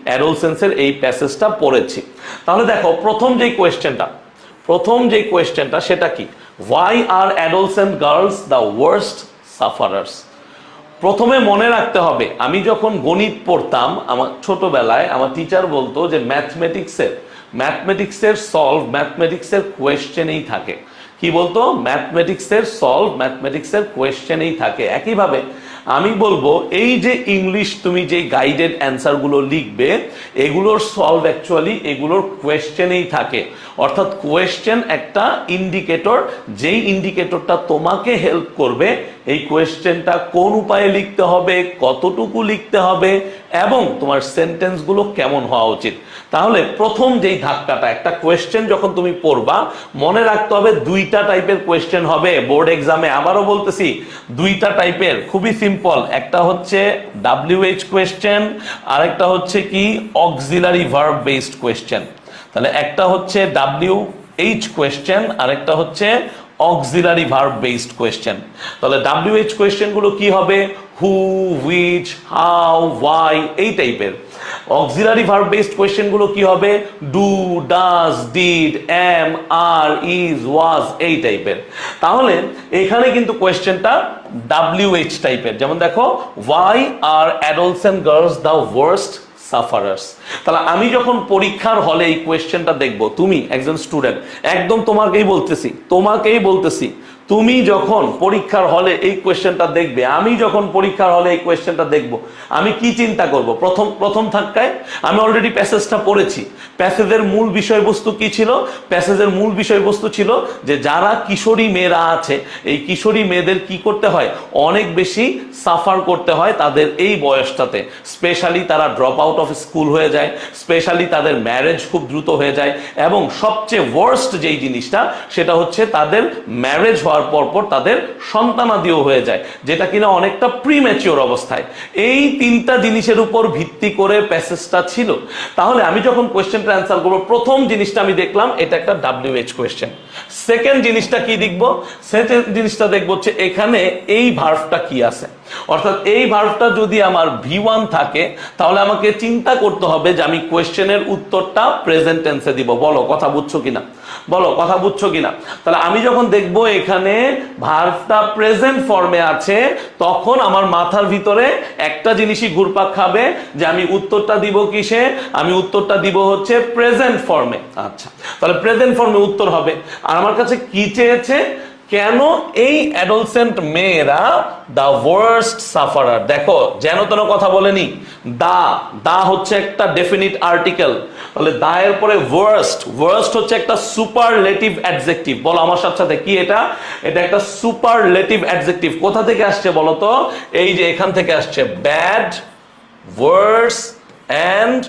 অ্যাডোলসেন্সের এই প্যাসেজটা পড়েছি। তাহলে দেখো প্রথম যে কোয়েশ্চেনটা সেটা কি, why are adolescent girls the worst sufferers? প্রথমে মনে রাখতে হবে, আমি যখন গণিত পড়তাম আমার ছোটবেলায় আমার টিচার বলতো যে ম্যাথমেটিক্সের কোয়েশ্চেনেই থাকে। কি বলতো? ম্যাথমেটিক্সের কোয়েশ্চেনেই থাকে। একইভাবে আমি বলবো এই যে ইংলিশ তুমি যে গাইডেড অ্যান্সারগুলো লিখবে এগুলোর সলভ অ্যাকচুয়ালি এগুলোর কোয়েশ্চেনেই থাকে। অর্থাৎ কোয়েশ্চেন একটা ইন্ডিকেটর, যেই ইন্ডিকেটরটা তোমাকে হেল্প করবে এই কোয়েশ্চেনটা কোন উপায়ে লিখতে হবে, কতটুকু লিখতে হবে এবং তোমার সেন্টেন্সগুলো কেমন হওয়া উচিত। তাহলে প্রথম যেই ধাক্কাটা, একটা কোয়েশ্চেন যখন তুমি পড়বা মনে রাখতে হবে দুইটা টাইপের কোয়েশ্চেন হবে বোর্ড এক্সামে। আবারও বলতেছি দুইটা টাইপের, খুবই সিম্পল। একটা হচ্ছে WH কোয়েশ্চেন, আরেকটা হচ্ছে কি অক্সিলারি ভার্ব বেসড কোয়েশ্চেন। তাহলে একটা হচ্ছে WH কোয়েশ্চেন আর একটা হচ্ছে অক্সিলারি ভার্ব বেসড কোয়েশ্চেন। তাহলে WH কোয়েশ্চেন গুলো কি হবে? হু, হুইচ, হাউ, ওয়াই, এই টাইপের। অক্সিলারি ভার্ব বেসড কোয়েশ্চেন গুলো কি হবে? Do, does, did, am, are, is, was, এই টাইপের। তাহলে এখানে কিন্তু কোয়েশ্চেনটা WH টাইপের। যেমন দেখো, why are adolescent girls the worst sufferers. তাহলে আমি যখন পরীক্ষার হলে এই কোয়েশ্চেনটা দেখবো, তুমি একজন স্টুডেন্ট, একদম তোমাকেই বলতেছি তুমি যখন পরীক্ষার হলে এই কোয়েশ্চেনটা দেখবে, আমি যখন পরীক্ষার হলে এই কোয়েশ্চেনটা দেখব, আমি কি চিন্তা করব? প্রথম ধাক্কায় আমি অলরেডি প্যাসেজটা পড়েছি। প্যাসেজের মূল বিষয়বস্তু কি ছিল? প্যাসেজের মূল বিষয়বস্তু ছিল যে যারা কিশোরী মেয়েরা আছে, এই কিশোরী মেয়েদের কি করতে হয়? অনেক বেশি সাফার করতে হয় তাদের এই বয়সটাতে। স্পেশালি তারা ড্রপ আউট অফ স্কুল হয়ে যায়, স্পেশালি তাদের ম্যারেজ খুব দ্রুত হয়ে যায়, এবং সবচেয়ে ওয়ার্স্ট যেই জিনিসটা সেটা হচ্ছে তাদের ম্যারেজ হওয়ার পরপর তাদের সন্তানাদিও হয়ে যায়, যেটা কিনা অনেকটা প্রিম্যাচিওর অবস্থায়। এই তিনটা জিনিসের উপর ভিত্তি করে প্যাসেজটা ছিল। তাহলে আমি যখন কোয়েশ্চেনটা অ্যান্সার করব, প্রথম জিনিসটা আমি দেখলাম এটা একটা WH কোয়েশ্চেন। সেকেন্ড জিনিসটা কি দেখবো? সেকেন্ড জিনিসটা দেখবো হচ্ছে এখানে এই ভার্বটা কি আছে। অর্থাৎ এই ভার্বটা যদি আমার V1 থাকে তাহলে আমাকে চিন্তা করতে হবে যে আমি কোয়েশ্চেনের উত্তরটা প্রেজেন্ট টেন্সে দিব। বলো কথা বুঝছো কিনা? তাহলে আমি যখন দেখবো এখানে ভার্বটা প্রেজেন্ট ফর্মে আছে, তখন আমার মাথার ভিতরে একটা জিনিসই ঘুরপাক খাবে যে আমি উত্তরটা দিব কিসে? আমি উত্তরটা দিব হচ্ছে প্রেজেন্ট ফর্মে। আচ্ছা, তাহলে প্রেজেন্ট ফর্মে উত্তর হবে। আর আমার কাছে কি চেয়েছে? কেন এই অ্যাডোলসেন্ট মেয়েরা দা ওয়ার্স্ট সাফারার? দেখো যেন তেন কথা বলেনি, দা হচ্ছে একটা ডেফিনিট আর্টিকেল। তাহলে দা এর পরে ওয়ার্স্ট হচ্ছে একটা সুপারলেটিভ অ্যাডজেক্টিভ। বলো আমার সাথে কি এটা? এটা একটা সুপারলেটিভ অ্যাডজেক্টিভ। কোথা থেকে আসছে বলো তো? এই যে এখান থেকে আসছে, ব্যাড, ওয়ার্স এন্ড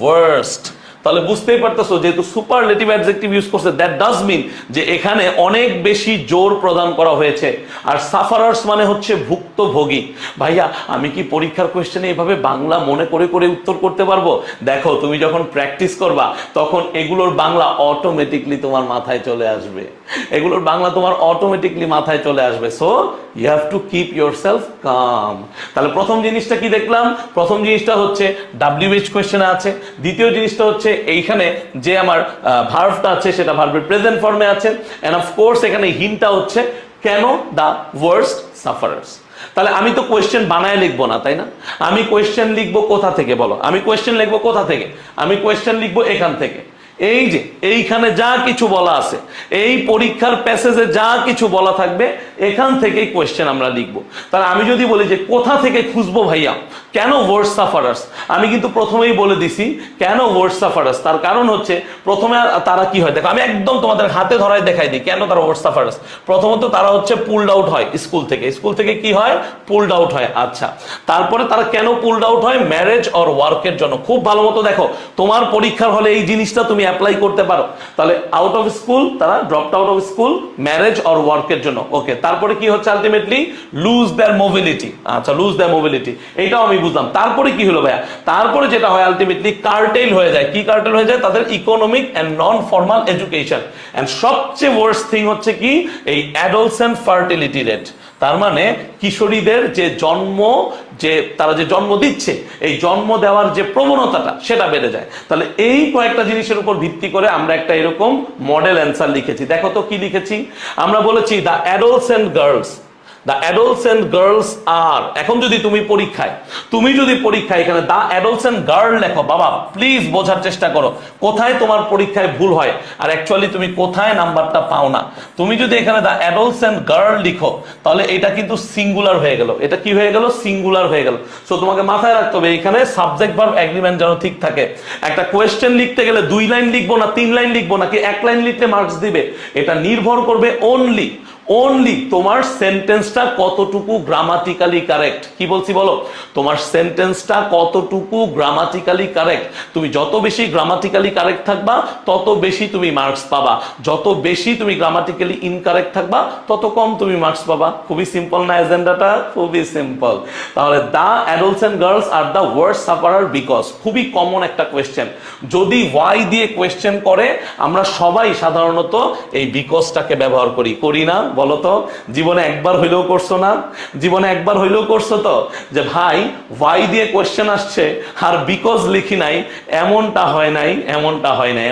ওয়ার্স্ট। তাহলে বুঝতেই পারতেছো যেহেতু সুপারলেটিভ অ্যাডজেক্টিভ ইউজ করছে, দ্যাট ডাজ মিন যে এখানে অনেক বেশি জোর প্রদান করা হয়েছে। আর সাফারার্স মানে হচ্ছে ভুক্তভোগী। ভাইয়া আমি কি পরীক্ষার কোয়েশ্চেনে এভাবে বাংলা মনে করে করে উত্তর করতে পারবো? দেখো তুমি যখন প্র্যাকটিস করবা তখন এগুলোর বাংলা অটোমেটিকলি তোমার মাথায় চলে আসবে। So you have to keep yourself calm. তাহলে প্রথম জিনিসটা কি দেখলাম? প্রথম জিনিসটা হচ্ছে WH কোয়েশ্চেনে আছে। দ্বিতীয় জিনিসটা হচ্ছে এইখানে যে আমার ভার্বটা আছে সেটা ভার্বের প্রেজেন্ট ফর্মে আছে। এন্ড অফ কোর্স এখানে হিন্টটা হচ্ছে কেন দা ওয়ার্স্ট সাফারার্স। তাহলে আমি তো কোয়েশ্চেন বানায় লিখবো না, তাই না? আমি কোয়েশ্চেন লিখবো কোথা থেকে বলো? আমি কোয়েশ্চেন লিখবো এখান থেকে। এই যে এইখানে যা কিছু বলা আছে, এই পরীক্ষার প্যাসেজে যা কিছু বলা থাকবে এখান থেকেই কোয়েশ্চেন আমরা লিখবো। তাহলে আমি যদি বলি যে কোথা থেকে খুঁজবো ভাইয়া, কেন ওয়ার্স্ট সাফারার্স, আমি কিন্তু প্রথমেই বলে দিছি কেন ওয়ার্স্ট সাফারার্স। তার কারণ হচ্ছে প্রথমে তারা কি হয় দেখো, আমি একদম তোমাদের হাতে ধরায় দেখাই দিই কেন তারা ওয়ার্স্ট সাফারার্স। প্রথমত তারা হচ্ছে পুলড আউট হয় স্কুল থেকে কি হয়? পুলড আউট হয়। আচ্ছা, তারপরে তারা কেন পুলড আউট হয়? ম্যারেজ অর ওয়ার্কের জন্য। খুব ভালো মতো দেখো, তোমার পরীক্ষার হলে এই জিনিসটা তুমি অ্যাপ্লাই করতে পারো। তাহলে আউট অফ স্কুল, তারা dropped out of school marriage or ওয়ার্কের জন্য। ওকে, তারপরে কি হচ্ছে? Ultimately loose their mobility. আচ্ছা, লুজ দেয়ার মোবিলিটি, এইটাও আমি বুঝলাম। তারপরে কি হলো ভাইয়া? তারপরে যেটা হয় আলটিমেটলি কার্টেল হয়ে যায়। কি কার্টেল হয়ে যায়? তাদের economic and non formal education. And সবচেয়ে ওয়ার্স্ট থিং হচ্ছে কি? এই অ্যাডোলসেন্ট ফার্টিলিটি রেট। তার মানে কিশোরীদের যে যে তারা যে জন্ম দিচ্ছে, এই জন্ম দেওয়ার যে প্রবণতাটা সেটা বেড়ে যায়। তাহলে এই কয়েকটা জিনিসের উপর ভিত্তি করে আমরা একটা এরকম মডেল অ্যান্সার লিখেছি। দেখো তো কি লিখেছি, আমরা বলেছি the adolescent girls, the adolescent girls আর, এখন যদি তুমি পরীক্ষায় এখানে দ্য অ্যাডোলসেন্ট গার্ল লেখো, বাবা প্লিজ বোঝার চেষ্টা করো কোথায় তোমার পরীক্ষায় ভুল হয় আর অ্যাকচুয়ালি তুমি কোথায় নাম্বারটা পাও না। তুমি যদি এখানে দ্য অ্যাডোলসেন্ট গার্ল লিখো তাহলে এটা কিন্তু সিঙ্গুলার হয়ে গেল, এটা কি হয়ে গেল, সিঙ্গুলার হয়ে গেল। সো তোমাকে মাথায় রাখতে হবে এখানে সাবজেক্ট ভার্ব এগ্রিমেন্ট যেন ঠিক থাকে। একটা কোয়েশ্চেন লিখতে গেলে 2 লাইন লিখবো না 3 লাইন লিখবো নাকি 1 লাইন লিখলে মার্কস দিবে, এটা নির্ভর করবে অনলি তোমার সেন্টেন্সটা কতটুকু গ্রামাটিক্যালি কারেক্ট। কি বলছি বলো, তোমার সেন্টেন্সটা কতটুকু গ্রামাটিক্যালি কারেক্ট। তুমি যত বেশি গ্রামাটিক্যালি কারেক্ট থাকবা তত বেশি তুমি মার্কস পাবা, যত বেশি তুমি গ্রামাটিক্যালি ইনকারেক্ট থাকবা তত কম তুমি মার্কস পাবা। খুবই সিম্পল না এজেন্ডাটা, খুবই সিম্পল। তাহলে the adolescent girls are the worst sufferer because, খুবই কমন একটা কোয়েশ্চেন। যদি ওয়াই দিয়ে কোয়েশ্চেন করে আমরা সবাই সাধারণত এই বিকজটাকে ব্যবহার করি না, বলো তো জীবনে একবার হইলেও করছো না, জীবনে একবার হইলেও করছো তো যে ভাই ওয়াই দিয়ে কোয়েশ্চেন আসছে আর বিকজ লিখি নাই, এমনটা হয় নাই,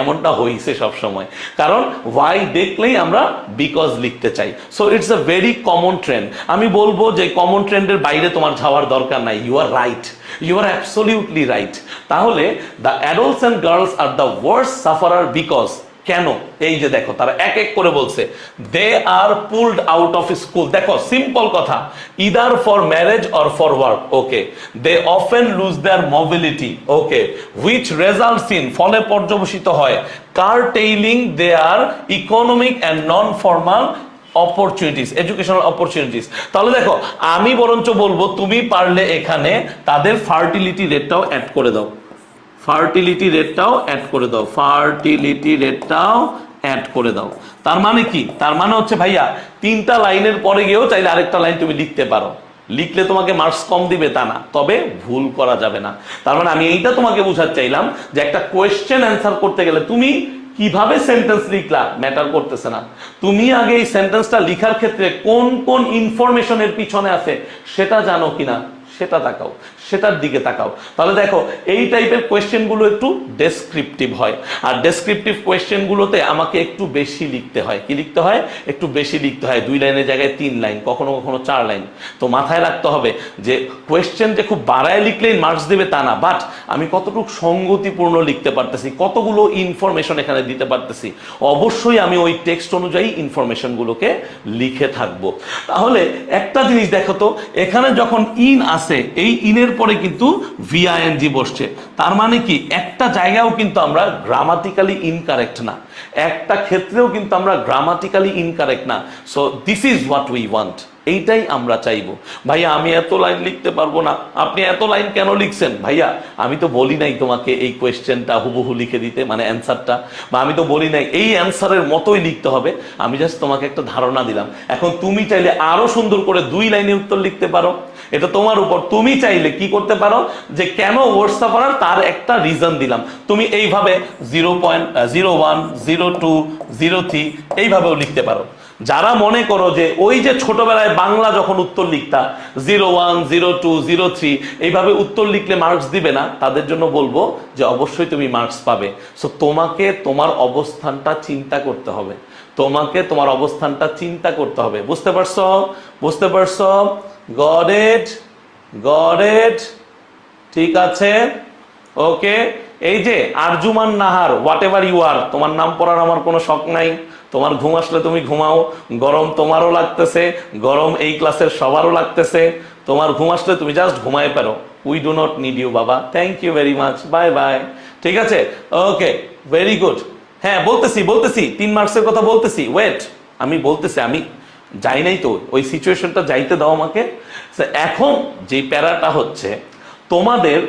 এমনটা হইছে সব সময়, কারণ ওয়াই দেখলেই আমরা বিকজ লিখতে চাই। So it's a very common trend. আমি বলবো যে কমন ট্রেন্ডের বাইরে তোমার যাওয়ার দরকার নাই, you are right, you are absolutely right. তাহলে the adolescent girls are the worst sufferer because, কেন, এই যে দেখো তারা এক এক করে বলছে they are pulled out of school. দেখো সিম্পল কথা, either for marriage or for work, okay, they often lose their mobility, okay, which results in, ফলে পর্যবসিত হয়, curtailing their economic and non formal opportunities, educational opportunities. তাহলে দেখো আমি বরঞ্চ বলবো তুমি পারলে এখানে তাদের ফার্টিলিটি রেটটাও অ্যাড করে দাও, ফার্টিলিটি রেটটাও অ্যাড করে দাও, ফার্টিলিটি রেটটাও অ্যাড করে দাও। তার মানে কি, তার মানে হচ্ছে ভাইয়া 3টা লাইনের পরে গিয়েও চাইলে আরেকটা লাইন তুমি লিখতে পারো, লিখলে তোমাকে মার্কস কম দিবে তা না, তবে ভুল করা যাবে না। তার মানে আমি এইটা তোমাকে বোঝাতে চাইলাম যে একটা কোয়েশ্চেন অ্যান্সার করতে গেলে তুমি কিভাবে সেন্টেন্স লিখলা ম্যাটার করতেছে না, তুমি আগে এই সেন্টেন্সটা লিখার ক্ষেত্রে কোন কোন ইনফরমেশনের পিছনে আছে সেটা জানো কিনা সেটা তাকাও, সেটার দিকে তাকাও। তাহলে দেখো এই টাইপের কোয়েশ্চেনগুলো একটু ডেসক্রিপটিভ হয়, আর ডেসক্রিপটিভ কোয়েশ্চেনগুলোতে আমাকে একটু বেশি লিখতে হয়। কি লিখতে হয়, একটু বেশি লিখতে হয়, 2 লাইনের জায়গায় 3 লাইন, কখনো কখনো 4 লাইন। তো মাথায় রাখতে হবে যে কোয়েশ্চেন যে খুব বাড়ায় লিখলেই মার্কস দেবে তা না, বাট আমি কতটুকু সঙ্গতিপূর্ণ লিখতে পারতেছি, কতগুলো ইনফরমেশন এখানে দিতে পারতেছি, অবশ্যই আমি ওই টেক্সট অনুযায়ী ইনফরমেশনগুলোকে লিখে থাকবো। তাহলে একটা জিনিস দেখো তো, এখানে যখন ইন আসে এই ইনের পরে কিন্তু ভিআইএনজি বসছে, তার মানে কি একটা জায়গাও কিন্তু আমরা গ্রামাটিক্যালি ইনকারেক্ট না, একটা ক্ষেত্রেও কিন্তু আমরা গ্রামাটিক্যালি ইনকারেক্ট না। So this is what we want, এইটাই আমরা চাইবো। ভাইয়া আমি এত লাইন লিখতে পারবো না, আপনি এত লাইন কেন লিখছেন? ভাইয়া আমি তো বলি নাই তোমাকে এই কোয়েশ্চেনটা হুবহু লিখে দিতে, মানে অ্যান্সারটা, বা আমি তো বলি নাই এই অ্যান্সারের মতোই লিখতে হবে, আমি জাস্ট তোমাকে একটা ধারণা দিলাম। এখন তুমি চাইলে আরো সুন্দর করে 2 লাইনে উত্তর লিখতে পারো, এটা তোমার উপর। তুমি চাইলে কি করতে পারো যে কেন ওয়ার্ডস সাফারার তার একটা রিজন দিলাম, তুমি এইভাবে 0.01 02 03 এইভাবেও লিখতে পারো। যারা মনে করো যে ওই যে ছোটবেলায় বাংলা যখন উত্তর লিখতা 01 02 03 এইভাবে উত্তর লিখলে মার্কস দিবে না, তাদের জন্য বলবো যে অবশ্যই তুমি মার্কস পাবে। সো তোমাকে তোমার অবস্থানটা চিন্তা করতে হবে, তোমাকে তোমার অবস্থানটা চিন্তা করতে হবে। বুঝতে পারছো? বুঝতে পারছো? গট ইট, গট ইট, ঠিক আছে, ওকে। এই যে Arjuman Nahar, whatever you are, তোমার নাম পড়ার আমার কোনো শখ নাই, তোমার ঘুম আসলে তুমি ঘুমাও, গরম তোমারও লাগতেছে, গরম এই ক্লাসের সবারও লাগতেছে, তোমার ঘুম আসলে তুমি জাস্ট ঘুমায় পারো। We do not need you বাবা, thank you very much, bye bye, ঠিক আছে, ওকে, ভেরি গুড। হ্যাঁ বলতেছি 3 মার্কসের কথা বলতেছি, ওয়েট, আমি বলতেছি, আমি যাই নাই তো ওই সিচুয়েশনটা যাইতে দাও আমাকে। এখন যে প্যারাটা হচ্ছে তোমাদের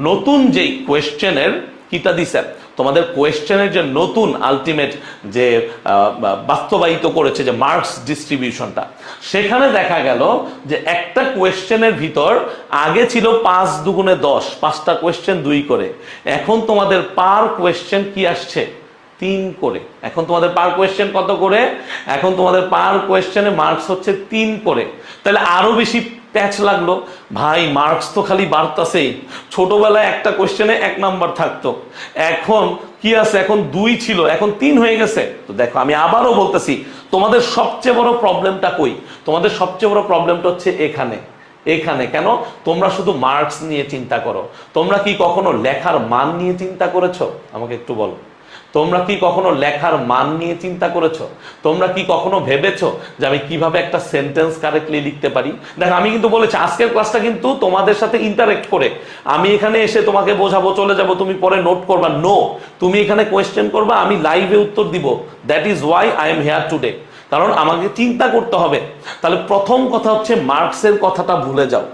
নতুন যে কোয়েশ্চেনের কিটা দিছে, তোমাদের কোয়েশ্চেনের যে নতুন আলটিমেট যে বাস্তবায়িত করেছে যে মার্কস ডিস্ট্রিবিউশনটা, সেখানে দেখা গেল যে একটা কোয়েশ্চেনের ভিতর আগে ছিল 5 দুগুণে 10, 5টা কোয়েশ্চেন 2 করে, এখন তোমাদের পার কোয়েশ্চেন কি আসছে 3 করে। এখন তোমাদের পার কোয়েশ্চেন কত করে? এখন তোমাদের পার কোয়েশ্চেনে মার্কস হচ্ছে 3 করে। তাহলে আরো বেশি প্যাচ লাগলো, ভাই মার্কস তো খালি বাড়তাছেই। ছোটবেলায় একটা কোয়েশ্চেনে 1 নাম্বার থাকতো, এখন কি আছে, এখন 2 ছিল, এখন 3 হয়ে গেছে। তো দেখো আমি আবারও বলতেছি, তোমাদের সবচেয়ে বড় প্রবলেমটা কই? তোমাদের সবচেয়ে বড় প্রবলেমটা হচ্ছে এখানে। এখানে কেন? তোমরা শুধু মার্কস নিয়ে চিন্তা করো। তোমরা কি কখনো লেখার মান নিয়ে চিন্তা করেছো? আমাকে একটু বলো, তোমরা কি কখনো লেখার মান নিয়ে চিন্তা করেছো? তোমরা কি কখনো ভেবেছো যে আমি কিভাবে একটা সেন্টেন্স কারেক্টলি লিখতে পারি? দেখো আমি কিন্তু বলেছি আজকের ক্লাসটা কিন্তু তোমাদের সাথে ইন্টারেক্ট করে, আমি এখানে এসে তোমাকে বোঝাবো, চলে যাব, তুমি পরে নোট করবা। নো, তুমি এখানে কোয়েশ্চেন করবা, আমি লাইভে উত্তর দিব। That is Y I am here today. কারণ আমাকে চিন্তা করতে হবে। তাহলে প্রথম কথা হচ্ছে মার্কসের কথাটা ভুলে যাও।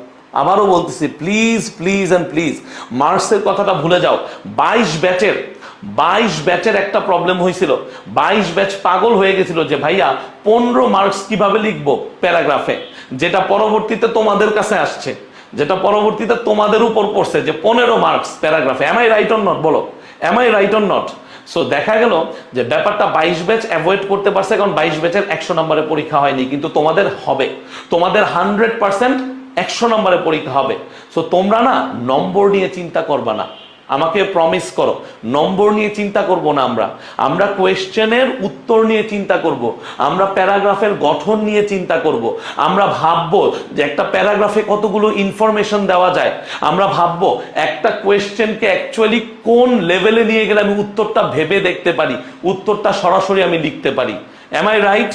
আবারও বলতেছি, প্লিজ প্লিজ এন্ড প্লিজ মার্কসের কথাটা ভুলে যাও। 22 ব্যাচের একটা প্রবলেম হয়েছিল। 22 ব্যাচ পাগল হয়ে গেছিল যে ভাইয়া 15 মার্কস কিভাবে লিখবো প্যারাগ্রাফে, যেটা পরবর্তীতে তোমাদের কাছে আসছে, যেটা পরবর্তীতে তোমাদের উপর পড়ছে যে 15 মার্কস প্যারাগ্রাফে। Am I right or not? বলো, am I right or not? So দেখা গেল যে ব্যাপারটা 22 ব্যাচ অ্যাভয়েড করতে পারছে, কারণ 22 ব্যাচের 100 নম্বরের পরীক্ষা হয়নি, কিন্তু তোমাদের হবে। তোমাদের 100% 100 নম্বরের পরীক্ষা হবে। সো তোমরা না নম্বর নিয়ে চিন্তা করবা না, আমাকে প্রমিস করো, নম্বর নিয়ে চিন্তা করব না। আমরা কোয়েশ্চেনের উত্তর নিয়ে চিন্তা করব, আমরা প্যারাগ্রাফের গঠন নিয়ে চিন্তা করব, আমরা ভাববো যে একটা প্যারাগ্রাফে কতগুলো ইনফরমেশন দেওয়া যায়, আমরা ভাববো একটা কোয়েশ্চেনকে অ্যাকচুয়ালি কোন লেভেলে নিয়ে গেলে আমি উত্তরটা ভেবে দেখতে পারি, উত্তরটা সরাসরি আমি লিখতে পারি। Am I right?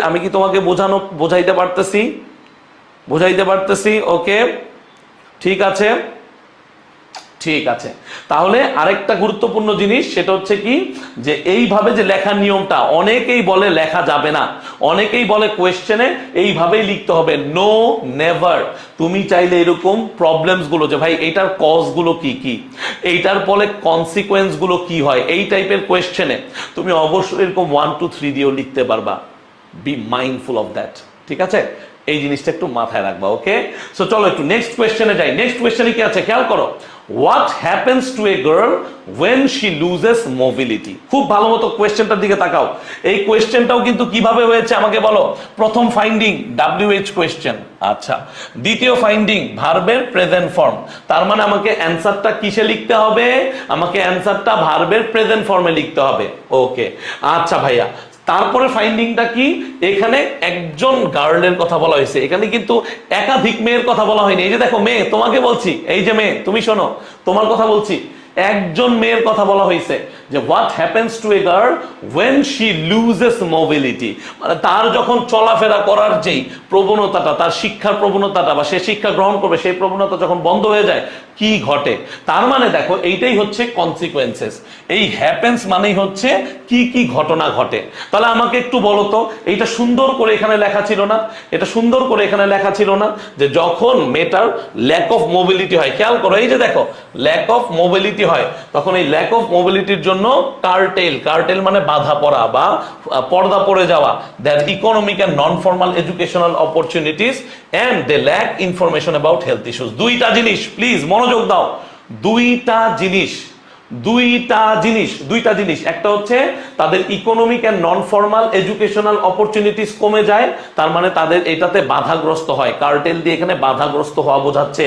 আমি কি তোমাকে বোঝাইতে পারতেছি? ওকে, ঠিক আছে, ঠিক আছে। তাহলে আরেকটা গুরুত্বপূর্ণ জিনিস, সেটা হচ্ছে কি, যে এইভাবে যে লেখার নিয়মটা, অনেকেই বলে লেখা যাবে না, অনেকেই বলে কোয়েশ্চেনে এইভাবেই লিখতে হবে। No, never. তুমি চাইলে এরকম প্রবলেমস গুলো, যে ভাই এইটার কজ গুলো কি কি, এইটার ফলে কনসিকোয়েন্স গুলো কি হয়, এই টাইপের কোয়েশ্চেনে তুমি অবশ্যই এরকম 1 2 3 দিয়েও লিখতে পারবা। বি মাইন্ডফুল অফ দ্যাট, ঠিক আছে? এই জিনিসটা একটু মাথায় রাখবা। ওকে, সো চলো একটু নেক্সট কোয়েশ্চেনে যাই। নেক্সট কোয়েশ্চেনে কি আছে খেয়াল করো। What happens to a girl when she loses mobility? খুব ভালো মতো কোয়েশ্চেনটার দিকে তাকাও। এই কোয়েশ্চেনটাও কিন্তু কিভাবে হয়েছে আমাকে বলো। প্রথম ফাইন্ডিং WH কোয়েশ্চেন, আচ্ছা। দ্বিতীয় ফাইন্ডিং ভার্বের প্রেজেন্ট ফর্ম, তার মানে আমাকে অ্যানসারটা কিসে লিখতে হবে? আমাকে অ্যানসারটা ভার্বের প্রেজেন্ট ফর্মে লিখতে হবে। ওকে, আচ্ছা ভাইয়া, তারপরে ফাইন্ডিংটা কি? এখানে একজন গার্লের কথা বলা হয়েছে, এখানে কিন্তু একাধিক মেয়ের কথা বলা হয়নি। এই যে দেখো মেয়ে, তোমাকে বলছি, এই যে মেয়ে, তুমি শোনো, তোমার কথা বলছি, একজন মেয়ের কথা বলা হয়েছে যে what happens to a girl when she loses mobility, মানে তার যখন চলাফেরা করার যেই প্রবণতাটা, তার শিক্ষার প্রবণতাটা বা সে শিক্ষা গ্রহণ করবে সেই প্রবণতা যখন বন্ধ হয়ে যায়, কি ঘটে? তার মানে দেখো এইটাই হচ্ছে কনসিকোয়েন্সেস। এই হ্যাপেন্স মানেই হচ্ছে কি কি ঘটনা ঘটে। তাহলে আমাকে একটু বলো তো, এইটা সুন্দর করে এখানে লেখা ছিল না? এটা সুন্দর করে এখানে লেখা ছিল না যে যখন মেটার ল্যাক অফ মোবিলিটি হয়, খেয়াল করো, এই যে দেখো ল্যাক অফ মোবিলিটি হয়, তখন এই ল্যাক অফ মোবিলিটির জন্য কার্টেল মানে বাধা পড়া বা পর্দা পড়ে যাওয়া, that economic and non formal educational opportunities and they lack information about health issues. দুইটা জিনিস, প্লিজ মনোযোগ দাও, দুইটা জিনিস। একটা হচ্ছে তাদের economic and non formal educational opportunities কমে যায়, তার মানে তাদের এটাতে বাধাগ্রস্ত হয়, কার্টেল দিয়ে এখানে বাধাগ্রস্ত হওয়া বোঝাচ্ছে।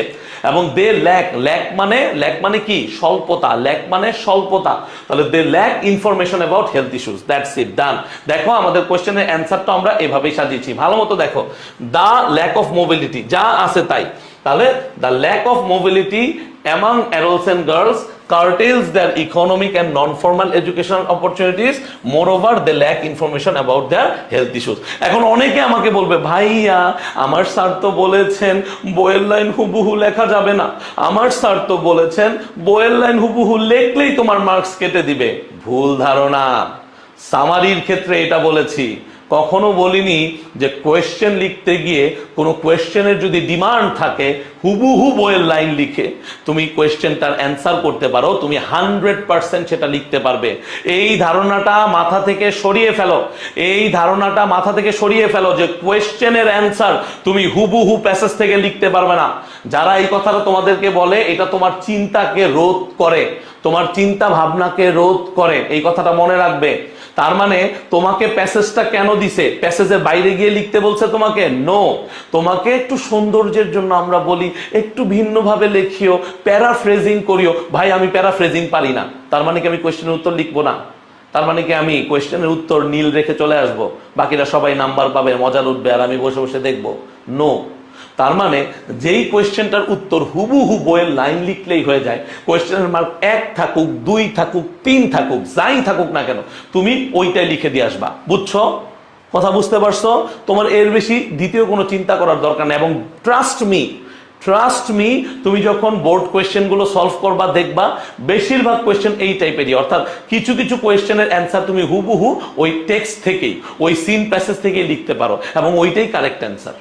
এবং দে ল্যাক মানে কি? স্বল্পতা, তাহলে they lack information about health issues. That's it, done. দেখো আমাদের কোশ্চেনের অ্যানসারটা আমরা এভাবেই সাজিয়েছি, ভালো মতো দেখো। দা ল্যাক অফ মোবিলিটি, যা আছে তাই। তাহলে the lack of mobility among adolescent girls curtails their economic and non-formal educational opportunities. Moreover, they lack information about their health issues. এখন অনেকে আমাকে বলবে, ভাইয়া আমার স্যার তো বলেছেন বইয়ের লাইন হুবহু লেখা যাবে না, আমার স্যার তো বলেছেন বইয়ের লাইন হুবহু লেখলেই তোমার মার্কস কেটে দিবে। ভুল ধারণা। সামারির ক্ষেত্রে এটা বলেছি, কখনো বলিনি যে কোয়েশ্চেন লিখতে গিয়ে কোনো কোয়েশ্চেনের যদি ডিমান্ড থাকে হুবহু বইয়ের লাইন লিখে তুমি কোয়েশ্চেনটার অ্যান্সার করতে পারো, তুমি 100% সেটা লিখতে পারবে। এই ধারণাটা মাথা থেকে সরিয়ে ফেলো, যে কোয়েশ্চেনের অ্যান্সার তুমি হুবহু প্যাসেজ থেকে লিখতে পারবে না। যারা এই কথাটা তোমাদেরকে বলে, এটা তোমার চিন্তাকে রোধ করে, তোমার চিন্তা ভাবনাকে রোধ করে, এই কথাটা মনে রাখবে। তার মানে তোমাকে প্যাসেজটা কেন দিছে? প্যাসেজের বাইরে গিয়ে লিখতে বলছে তোমাকে? নো, তোমাকে একটু সৌন্দর্যের জন্য আমরা বলি একটু ভিন্নভাবে লেখিও, প্যারাফ্রেজিং করিও। ভাই আমি প্যারাফ্রেজিং পারি না, তার মানে কি আমি কোয়েশ্চেনের উত্তর লিখবো না? তার মানে কি আমি কোয়েশ্চেনের উত্তর নীল রেখে চলে আসব, বাকিরা সবাই নাম্বার পাবে, মজা লুটবে, আর আমি বসে বসে দেখবো? নো। তার মানে যেই কোয়েশ্চেনটার উত্তর হুবহু বইয়ের লাইন লিখলেই হয়ে যায়, কোয়েশ্চেনের মার্ক 1 থাকুক 2 থাকুক 3 থাকুক যাই থাকুক না কেন, তুমি ওইটাই লিখে দিয়ে আসবা। বুঝছো? কথা বুঝতে পারছো? তোমার এর বেশি দ্বিতীয় কোনো চিন্তা করার দরকার নেই। এবং ট্রাস্ট মি, তুমি যখন বোর্ড কোয়েশ্চেন গুলো সলভ করবা দেখবা বেশিরভাগ কোয়েশ্চেন এই টাইপেরই, অর্থাৎ কিছু কিছু কোয়েশ্চেনের অ্যান্সার তুমি হুবহু ওই টেক্সট থেকেই, ওই সিন প্যাসেজ থেকেই লিখতে পারো এবং ওইটাই কারেক্ট অ্যান্সার।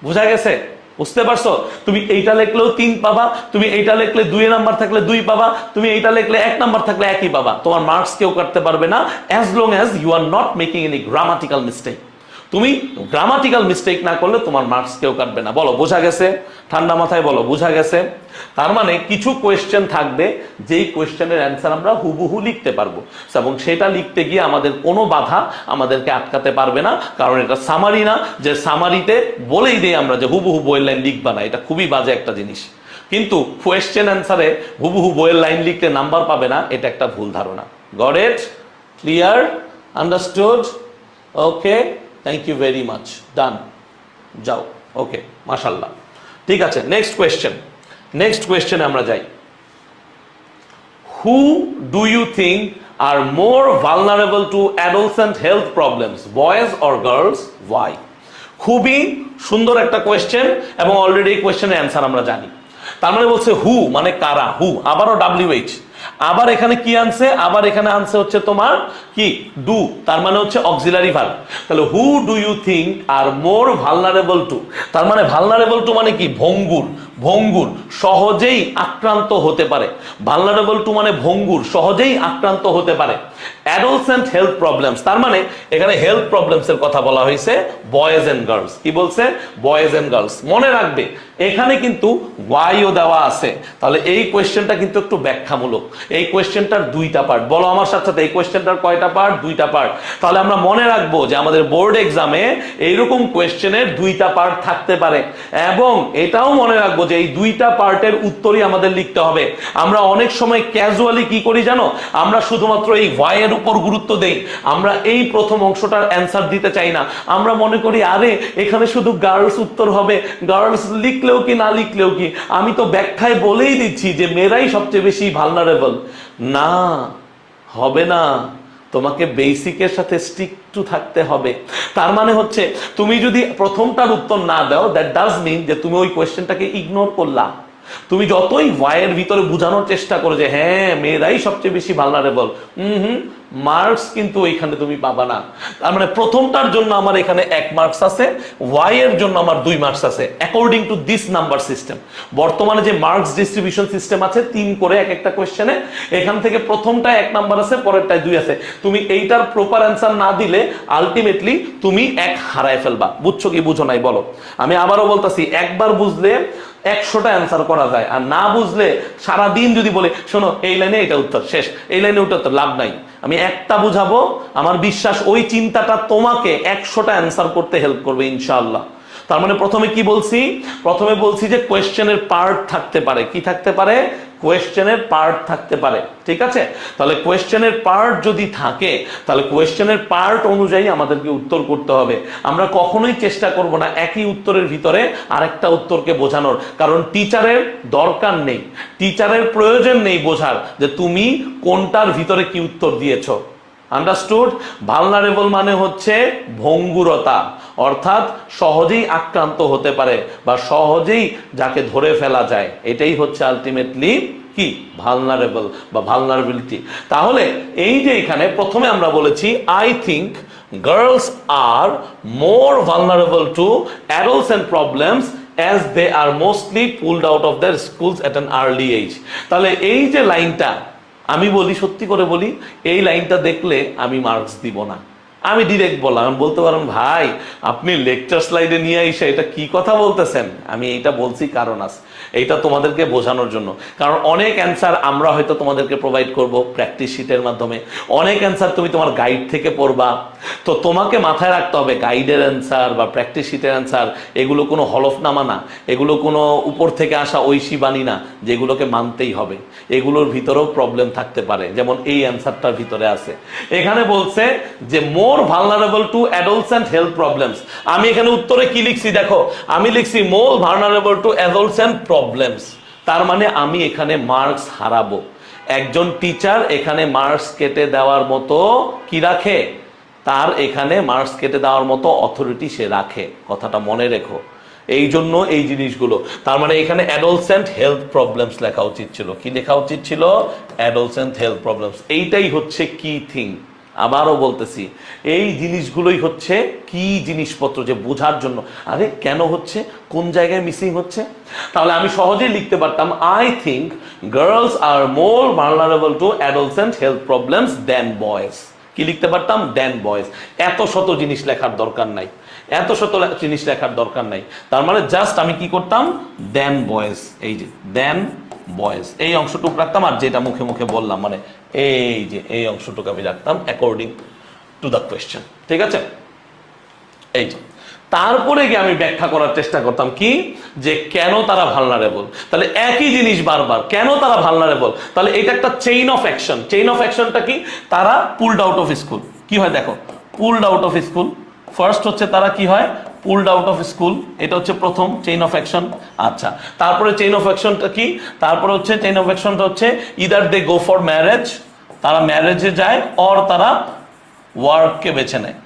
বুঝা গেছে? বুঝতে পারছো? তুমি এইটা লিখলেও 3 পাবা, তুমি এইটা লিখলে 2 নাম্বার থাকলে 2 পাবা, তুমি এইটা লিখলে 1 নাম্বার থাকলে 1ই পাবা। তোমার মার্কস কেউ কাটতে পারবে না as long as you are not making any grammatical mistake. তুমি গ্রামাটিক্যাল মিস্টেক না করলে তোমার মার্কস কেউ কাটবে না। বলো বোঝা গেছে? ঠান্ডা মাথায় বলো বোঝা গেছে? তার মানে কিছু কোয়েশ্চেন থাকবে যেই কোয়েশ্চেনের অ্যান্সার আমরা হুবহু লিখতে পারবো, এবং সেটা লিখতে গিয়ে আমাদের কোনো বাধা আমাদেরকে আটকাতে পারবে না, কারণ এটা সামারি না যে সামারিতে বলেই দেই আমরা যে হুবহু বইয়ের লাইন লিখবা না। এটা খুবই বাজে একটা জিনিস। কিন্তু কোয়েশ্চেন অ্যান্সারে হুবহু বইয়ের লাইন লিখতে নাম্বার পাবে না, এটা একটা ভুল ধারণা। Got it? Clear? Understood? Okay, thank you very much. Done, যাও। ওকে, মাশাআল্লাহ। ঠিক আছে, নেক্সট কোয়েশ্চেনে আমরা যাই। Who do you think are more vulnerable to adolescent health problems, boys or girls? Why? খুবই সুন্দর একটা কোয়েশ্চেন এবং অলরেডি এই কোয়েশ্চেনের অ্যান্সার আমরা জানি। তার মানে বলছে হু মানে কারা, হু আবারও WH, আবার এখানে কি আনছে? আবার এখানে আনছে হচ্ছে তোমার কি ডু, তার মানে হচ্ছে অক্সিলারি ভার্ব। তাহলে who do you think are more vulnerable to, তার মানে ভালনারেবল টু মানে কি? ভঙ্গুর, সহজেই আক্রান্ত হতে পারে। ভালনারেবল টু মানে ভঙ্গুর, সহজেই আক্রান্ত হতে পারে। অ্যাডোলসেন্ট হেলথ প্রবলেমস, তার মানে এখানে হেলথ প্রবলেমস এর কথা বলা হয়েছে, বয়েজ এন্ড গার্লস। কি বলছে? Boys and girls. মনে রাখবে এখানে কিন্তু ওয়াইও দেওয়া আছে। তাহলে এই কোয়েশ্চেনটা কিন্তু একটু ব্যাখ্যামূলক। এই কোয়েশ্চেনটার 2টা পার্ট। বলো আমার সাথে সাথে, এই কোয়েশ্চেনটার কয়টা পার্ট? 2টা পার্ট। তাহলে আমরা মনে রাখবো যে আমাদের বোর্ড এক্সামে এইরকম কোয়েশ্চেনের 2টা পার্ট থাকতে পারে, এবং এটাও মনে রাখবো যে এই 2টা পার্টের উত্তরই আমাদের লিখতে হবে। আমরা অনেক সময় ক্যাজুয়ালি কি করি জানো? আমরা শুধুমাত্র এই ওয়াই এর উপর গুরুত্ব দেই, আমরা এই প্রথম অংশটার অ্যান্সার দিতে চাই না। আমরা মনে করি আরে এখানে শুধু গার্লস উত্তর হবে, গার্লস লিখলেও কি না লিখলেও কি, আমি তো ব্যাখ্যায় বলেই দিচ্ছি যে মেয়েরাই সবচেয়ে বেশি ভালনারেবল। না, হবে না, তোমাকে বেসিকের সাথে স্টিক টু থাকতে হবে। তার মানে হচ্ছে তুমি যদি প্রথমটার উত্তর না দাও, দ্যাট ডাজ মিন যে তুমি ওই কোয়েশ্চেনটাকে ইগনোর করলা। তুমি যতই ওয়াইয়ের ভিতরে বোঝানোর চেষ্টা করো যে হ্যাঁ মেয়েরাই সবচেয়ে বেশি ভালনারেবল, মার্কস কিন্তু ওইখানে তুমি পাবা না। তার মানে প্রথমটার জন্য আমার এখানে 1 মার্কস আছে, ওয়াই এর জন্য আমার 2 মার্কস আছে, according to this number system. বর্তমানে যে মার্কস ডিস্ট্রিবিউশন সিস্টেম আছে 3 করে এক একটা কোয়েশ্চেনে, এখান থেকে প্রথমটায় 1 নাম্বার আছে, পরেরটায় 2 আছে। তুমি এইটার প্রপার অ্যান্সার না দিলে আলটিমেটলি তুমি 1 হারায় ফেলবা। বুঝছো কি বুঝো নাই বলো? আমি আবারও বলতেছি, একবার বুঝলে 100টা অ্যান্সার করা যায়, আর না বুঝলে সারাদিন যদি বলে শোনো এই লাইনে এটা উত্তর শেষ, এই লাইনে উত্তর, লাভ নাই। আমি একটা বুঝাবো, আমার বিশ্বাস ওই চিন্তাটা তোমাকে 100টা অ্যান্সার করতে হেল্প করবে ইনশাআল্লাহ। তার মানে প্রথমে কি বলছি? প্রথমে বলছি যে কোয়েশ্চেনের পার্ট থাকতে পারে। কি থাকতে পারে? কোয়েশ্চেনের পার্ট থাকতে পারে। ঠিক আছে? তাহলে কোয়েশ্চেনের পার্ট যদি থাকে, তাহলে কোয়েশ্চেনের পার্ট অনুযায়ী আমাদেরকে উত্তর করতে হবে। আমরা কখনোই চেষ্টা করব না একই উত্তরের ভিতরে আরেকটা উত্তরকে বোঝানোর, কারণ টিচারের দরকার নেই, টিচারের প্রয়োজন নেই বোঝার যে তুমি কোনটার ভিতরে কি উত্তর দিয়েছো। আন্ডারস্টুড? ভালনারেবল মানে হচ্ছে ভঙ্গুরতা, অর্থাৎ সহজেই আক্রান্ত হতে পারে বা সহজেই যাকে ধরে ফেলা যায়, এটাই হচ্ছে আলটিমেটলি কি? ভালনারেবল বা ভালনারেবিলিটি। তাহলে এই যে এখানে প্রথমে আমরা বলেছি I think girls are more vulnerable to adolescent problems as they are mostly pulled out of their schools at an early age। তাহলে এই যে লাইনটা, আমি বলি সত্যি করে বলি, এই লাইনটা দেখলে আমি মার্কস দিব না। আমি ডিরেক্ট বললাম, বলতে পারেন ভাই আপনি লেকচার স্লাইডে নিয়ে এসে এটা কি কথা বলতেছেন। আমি এইটা বলছি কারণ আছে, এইটা তোমাদেরকে বোঝানোর জন্য। কারণ অনেক অ্যান্সার আমরা হয়তো তোমাদেরকে প্রোভাইড করব প্র্যাকটিস শিটের মাধ্যমে, অনেক অ্যান্সার তুমি তোমার গাইড থেকে পড়বা। তো তোমাকে মাথায় রাখতে হবে গাইডের অ্যান্সার বা প্র্যাকটিস শিটের অ্যান্সার এগুলো কোনো হলফনামা না, এগুলো কোনো উপর থেকে আসা ঐশী বাণী না, যেগুলোকে মানতেই হবে। এগুলোর ভিতরেও প্রবলেম থাকতে পারে, যেমন এই অ্যান্সারটার ভিতরে আছে। এখানে বলছে যে more vulnerable to adolescent health problems. আমি এখানে উত্তরে কি লিখছি দেখো, আমি লিখছি more vulnerable to adolescent problems. তার মানে আমি এখানে মার্কস হারাবো। একজন টিচার এখানে মার্কস কেটে দেওয়ার মতো কি রাখে, তার এখানে মার্কস কেটে দেওয়ার মতো অথরিটি সে রাখে, কথাটা মনে রেখো। এই জন্য এই জিনিসগুলো, তার মানে এখানে অ্যাডোলসেন্ট হেলথ প্রবলেমস লেখা উচিত ছিল। কি লেখা উচিত ছিল? Adolescent health problems. এইটাই হচ্ছে কি থিং। আবারও বলতেছি, এই জিনিসগুলোই হচ্ছে কি জিনিসপত্র যে বোঝার জন্য, আরে কেন হচ্ছে, কোন জায়গায় মিসিং হচ্ছে। তাহলে আমি সহজেই লিখতে পারতাম, I think girls are more vulnerable to adolescent health problems than boys. কি লিখতে পারতাম? Than boys. এত শত জিনিস লেখার দরকার নাই, এত শত জিনিস লেখার দরকার নাই। তার মানে জাস্ট আমি কি করতাম, দেন বয়েজ, এই যে দেন বয়েজ এই অংশটুকু রাখতাম, আর যেটা মুখে মুখে বললাম মানে এই যে এই অংশটুকু আমি রাখতাম অ্যাকর্ডিং টু দ্য কোয়েশ্চেন। ঠিক আছে, এই যে তারপরে গিয়ে আমি ব্যাখ্যা করার চেষ্টা করতাম কি, যে কেন তারা ভালনারেবল। তাহলে একই জিনিস বারবার, কেন তারা ভালনারেবল, তাহলে এটা একটা chain of action. Chain of অ্যাকশনটা কি? তারা পুলড আউট অফ স্কুল। কি হয় দেখো, pulled out of school. First হচ্ছে তারা কি হয়, পুলড আউট অফ স্কুল, এটা হচ্ছে প্রথম চেইন অফ অ্যাকশন। আচ্ছা, তারপরে চেইন অফ অ্যাকশনটা কি? তারপরে হচ্ছে চেইন অফ অ্যাকশনটা হচ্ছে either they go for marriage, তারা ম্যারেজে যায়, অর তারা ওয়ার্ককে বেছে নেয়,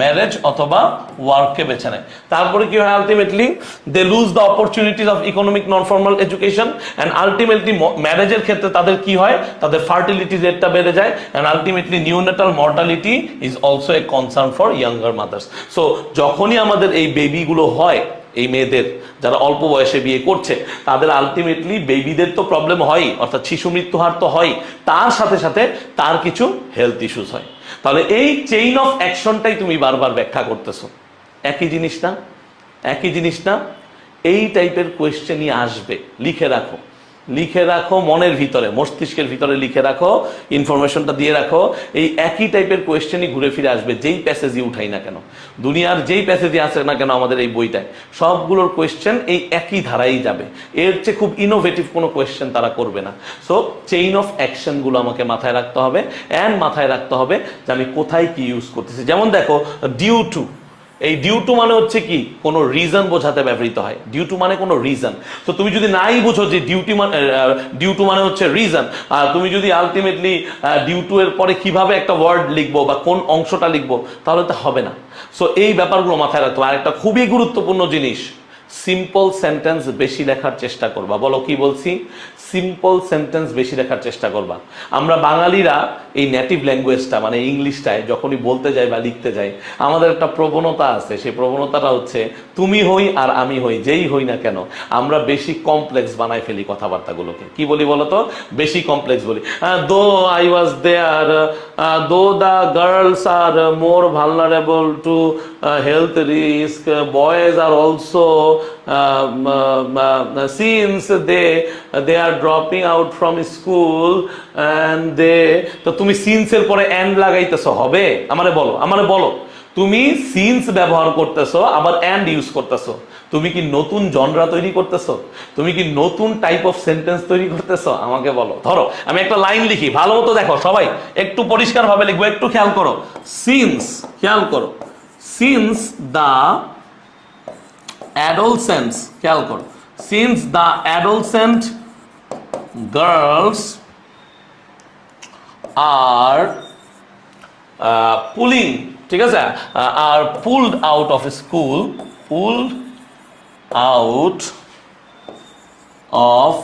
ম্যারেজ অথবা ওয়ার্ককে বেছে নেয়। তারপরে কি হয়, ultimately they lose the opportunities of economic non formal education, and ultimately ম্যারেজের ক্ষেত্রে তাদের কি হয়, তাদের ফার্টিলিটি রেটটা বেড়ে যায়, and ultimately neonatal mortality is also a concern for younger mothers. So যখনই আমাদের এই বেবিগুলো হয়, এই মেয়েদের যারা অল্প বয়সে বিয়ে করছে, তাদের আলটিমেটলি বেবিদের তো প্রবলেম হয়, অর্থাৎ শিশু মৃত্যু হার তো হয়, তার সাথে সাথে তার কিছু হেলথ ইস্যুস হয়। তাহলে এই চেইন অফ অ্যাকশনটাই তুমি বারবার ব্যাখ্যা করতেছো। একই জিনিস না, একই জিনিস না, এই টাইপের কোয়েশ্চেনই আসবে। লিখে রাখো, লিখে রাখো, মনের ভিতরে মস্তিষ্কের ভিতরে লিখে রাখো, ইনফরমেশনটা দিয়ে রাখো। এই একই টাইপের কোয়েশ্চেনই ঘুরে ফিরে আসবে, যেই প্যাসেজই উঠাই না কেন, দুনিয়ার যেই প্যাসেজই আসে না কেন আমাদের এই বইটায়, সবগুলোর কোয়েশ্চেন এই একই ধারাই যাবে। এর চেয়ে খুব ইনোভেটিভ কোনো কোয়েশ্চেন তারা করবে না। সো চেইন অফ অ্যাকশনগুলো আমাকে মাথায় রাখতে হবে, অ্যান্ড মাথায় রাখতে হবে যে আমি কোথায় কি ইউজ করতেছি। যেমন দেখো, ডিউ টু, এই ডিউ টু মানে হচ্ছে কি, কোনো রিজন বোঝাতে ব্যবহৃত হয়। ডিউ টু মানে কোনো রিজন। তো তুমি যদি নাই বুঝো যে ডিউ টু মানে হচ্ছে রিজন, আর তুমি যদি আলটিমেটলি ডিউ টু এর পরে কিভাবে একটা ওয়ার্ড লিখবো বা কোন অংশটা লিখবো, তাহলে তো হবে না। সো এই ব্যাপারগুলো মাথায় রাখতে হবে। আর একটা খুবই গুরুত্বপূর্ণ জিনিস, সিম্পল সেন্টেন্স বেশি লেখার চেষ্টা করবা। বলো কি বলছি? সিম্পল সেন্টেন্স বেশি লেখার চেষ্টা করবা। আমরা বাঙালিরা এই নেটিভ ল্যাঙ্গুয়েজটা মানে ইংলিশটায় যখনই বলতে যাই বা লিখতে যাই, আমাদের একটা প্রবণতা আছে। সেই প্রবণতাটা হচ্ছে তুমি হই আর আমি হই, যেই হই না কেন আমরা বেশি কমপ্লেক্স বানাই ফেলি কথাবার্তাগুলোকে। কি বলি বলতো? বেশি কমপ্লেক্স বলি। Though I was there, though the girls are more vulnerable to health risk, boys are also since they are dropping out from school and they, তো তুমি সিন্স এর পরে এন্ড লাগাইতেছো, হবে? আমারে বলো, আমারে বলো, তুমি সিন্স ব্যবহার করতেছো আবার এন্ড ইউজ করতেছো, তুমি কি নতুন জনরা তৈরি করতেছো? তুমি কি নতুন টাইপ অফ সেন্টেন্স তৈরি করতেছো? আমাকে বলো। ধরো আমি একটা লাইন লিখি, ভালো মতো দেখো, সবাই একটু পরিষ্কার ভাবে লিখবো, একটু খেয়াল করো। সিন্স, খেয়াল করো, সিন্স দ্য adolescents, খেয়াল করো, since the adolescent girls are pulling, ঠিক আছে, are pulled out of school, pulled out of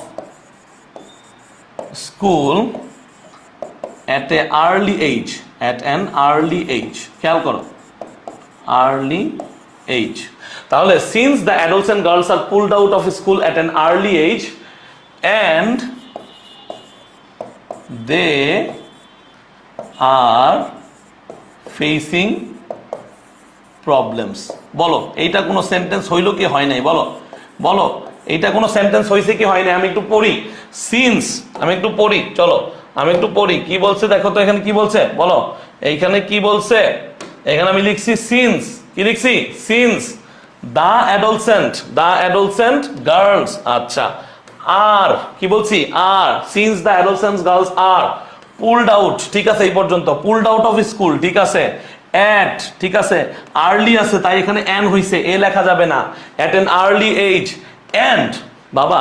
school at an early age, at an early age, খেয়াল করো, early age। তাহলে since the adolescent girls are pulled out of school at an early age and they are facing problems. বলো এইটা কোনো sentence হইলো কি হয় নাই? বলো বলো এইটা কোনো সেন্টেন্স হয়েছে কি হয় নাই? আমি একটু পড়ি সিন্স, আমি একটু পড়ি, চলো আমি একটু পড়ি কি বলছে দেখো তো এখানে কি বলছে বলো। এইখানে কি বলছে? এখানে আমি লিখছি সিন্স, কি লিখছি? সিন্স দ্য অ্যাডোলসেন্ট গার্লস, আচ্ছা আর কি বলছি? আর since the adolescent girls are pulled out, ঠিক আছে এই পর্যন্ত, পুলড আউট অফ স্কুল, ঠিক আছে, এট, ঠিক আছে, আর্লি আছে তাই এখানে এন হইছে, এ লেখা যাবে না, এট এন আর্লি এজ। এন্ড বাবা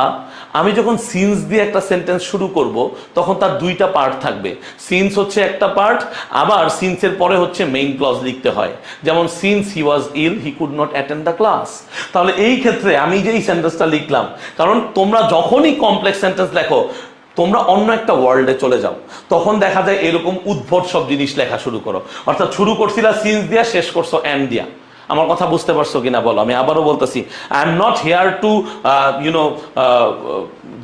আমি যখন সিন্স দিয়ে একটা সেন্টেন্স শুরু করব তখন তার দুইটা পার্ট থাকবে। সিন্স হচ্ছে একটা পার্ট, আবার সিন্সের পরে হচ্ছে মেইন ক্লজ লিখতে হয়, যেমন since he was ill he could not attend the class. তাহলে এই ক্ষেত্রে আমি যে এই সেন্টেন্সটা লিখলাম, কারণ তোমরা যখনই কমপ্লেক্স সেন্টেন্স লেখো তোমরা অন্য একটা ওয়ার্ল্ডে চলে যাও, তখন দেখা যায় এরকম উদ্ভট সব জিনিস লেখা শুরু করো, অর্থাৎ শুরু করছিলা সিন্স দিয়া, শেষ করছো এন্ড দিয়া। আমার কথা বুঝতে পারছো কিনা বলো? আমি আবারও বলতেছি, I am not here to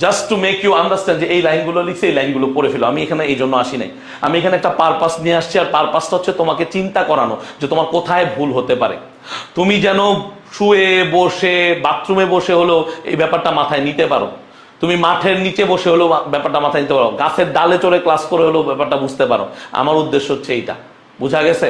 just to make you understand যে এই লাইনগুলো লিখছে এই লাইনগুলো পড়ে ফেলো, আমি এখানে এই জন্য আসি নাই। আমি এখানে একটা পারপাস নিয়ে আসছি, আর পারপাসটা হচ্ছে তোমাকে চিন্তা করানো যে তোমার কোথায় ভুল হতে পারে। তুমি যেন শুয়ে বসে বাথরুমে বসে হলেও এই ব্যাপারটা মাথায় নিতে পারো, তুমি মাঠের নিচে বসে হলেও ব্যাপারটা মাথায় নিতে পারো, গাছের ডালে চড়ে ক্লাস করে হলেও ব্যাপারটা বুঝতে পারো। আমার উদ্দেশ্য হচ্ছে এইটা, বুঝা গেছে?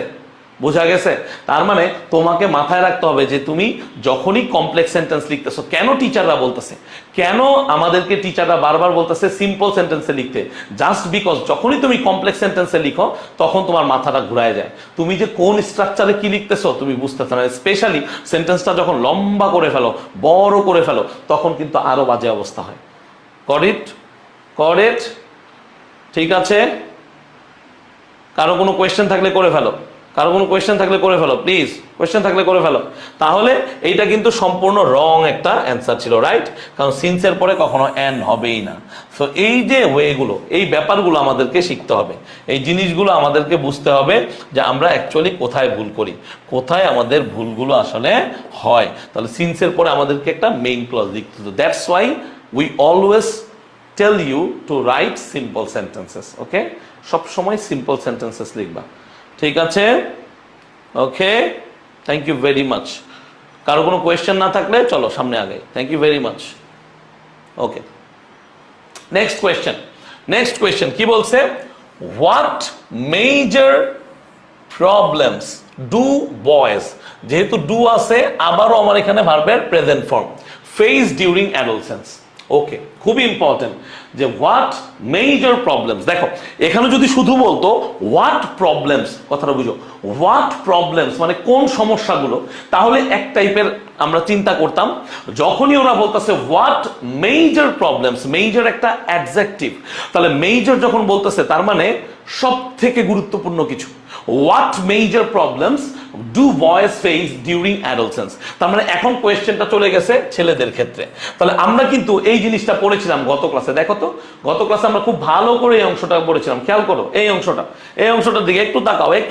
বুঝা গেছে? তার মানে তোমাকে মাথায় রাখতে হবে যে তুমি যখনই কমপ্লেক্স সেন্টেন্স লিখতেছো, কেন টিচাররা বলতেছে, কেন আমাদেরকে টিচাররা বারবার বলতেছে সিম্পল সেন্টেন্সে লিখতে, জাস্ট বিকজ যখনই তুমি কমপ্লেক্স সেন্টেন্সে লিখো তখন তোমার মাথাটা ঘুরায় যায়, তুমি যে কোন স্ট্রাকচারে কি লিখতেছো তুমি বুঝতেছো না। স্পেশালি সেন্টেন্সটা যখন লম্বা করে ফেলো, বড় করে ফেলো, তখন কিন্তু আরো বাজে অবস্থা হয়। করেক্ট? ঠিক আছে, কারো কোনো কোয়েশ্চেন থাকলে করে ফেলো, কারো কোনো কোয়েশ্চেন থাকলে করে ফেলো, প্লিজ কোয়েশ্চেন থাকলে করে ফেলো। তাহলে এইটা কিন্তু সম্পূর্ণ রং একটা অ্যান্সার ছিল, রাইট? কারণ সিন্সের পরে কখনো এন হবেই না। সো এই যে ওয়েগুলো, এই ব্যাপারগুলো আমাদেরকে শিখতে হবে, এই জিনিসগুলো আমাদেরকে বুঝতে হবে যে আমরা অ্যাকচুয়ালি কোথায় ভুল করি, কোথায় আমাদের ভুলগুলো আসলে হয়। তাহলে সিন্সের পরে আমাদেরকে একটা মেইন ক্লজ লিখতে হবে। That's why we always tell you to write simple sentences, okay? সব সময় সিম্পল সেন্টেন্সেস লিখবা, ঠিক আছে? Okay, thank you very much. কারো কোনো কোয়েশ্চেন না থাকলে চলো সামনে আগে। Thank you very much. Okay, next question কি বলছে? What major problems do boys, যেহেতু ডু আছে আবারও আমার এখানে ভার্বের present form, face during adolescence. Okay, খুবই ইম্পর্টেন্ট যে হোয়াট মেজর প্রবলেমস। দেখো এখানে যদি শুধু বলতো হোয়াট প্রবলেমস, কথাটা বুঝো, হোয়াট প্রবলেমস মানে কোন সমস্যাগুলো, তাহলে এক টাইপের আমরা চিন্তা করতাম। যখনই ওরা বলতেছে হোয়াট মেজর প্রবলেমস, মেজর একটা অ্যাডজেক্টিভ, তাহলে মেজর যখন বলতেছে তার মানে সব থেকে গুরুত্বপূর্ণ কিছু। What major problems do boys face during adolescence, তার মানে এখন কোয়েশ্চেনটা চলে গেছে ছেলেদের ক্ষেত্রে। তাহলে আমরা কিন্তু এই জিনিসটা পড়েছিলাম গত ক্লাসে, দেখো তো গত ক্লাসে আমরা খুব ভালো করে এই অংশটা পড়েছিলাম, খেয়াল করো এই অংশটার দিকে একটু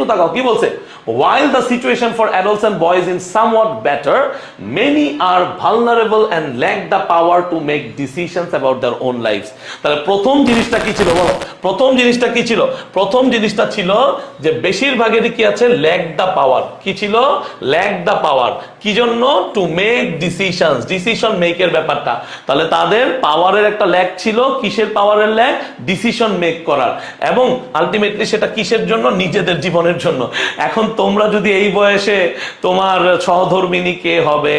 তাকাও, কি বলছে? while the situation for adults and boys is somewhat better, many are vulnerable and lack the power to make decisions about their own lives. তাহলে প্রথম জিনিসটা কি ছিল বলো? প্রথম জিনিসটা ছিল যে বেশিরভাগেরই কি আছে? Lack the power. কি ছিল? Lack the power. কি জন্য? টু মেক ডিসিশন মেকের ব্যাপারটা। তাহলে তাদের পাওয়ারের একটা ল্যাক ছিল। কিসের পাওয়ারের ল্যাক? ডিসিশন মেক করার। এবং আলটিমেটলি সেটা কিসের জন্য? নিজেদের জীবনের জন্য। এখন তোমরা যদি এই বয়সে তোমার সহধর্মিনী কে হবে,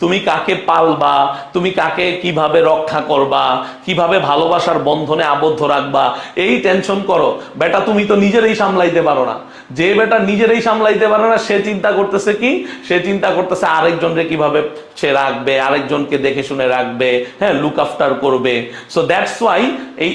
তুমি কাকে পালবা, তুমি কাকে কিভাবে রক্ষা করবা, কিভাবে ভালোবাসার বন্ধনে আবদ্ধ রাখবা, এই টেনশন করো, বেটা তুমি তো নিজেরাই সামলাইতে পারো না। যে বেটা নিজেরাই সামলাইতে পারে না সে চিন্তা করতেছে কি? সে চিন্তা করতেছে আরেকজনকে কিভাবে সে রাখবে, আরেকজনকে দেখে শুনে রাখবে, হ্যাঁ, লুক আফটার করবে। সো দ্যাটস ওয়াই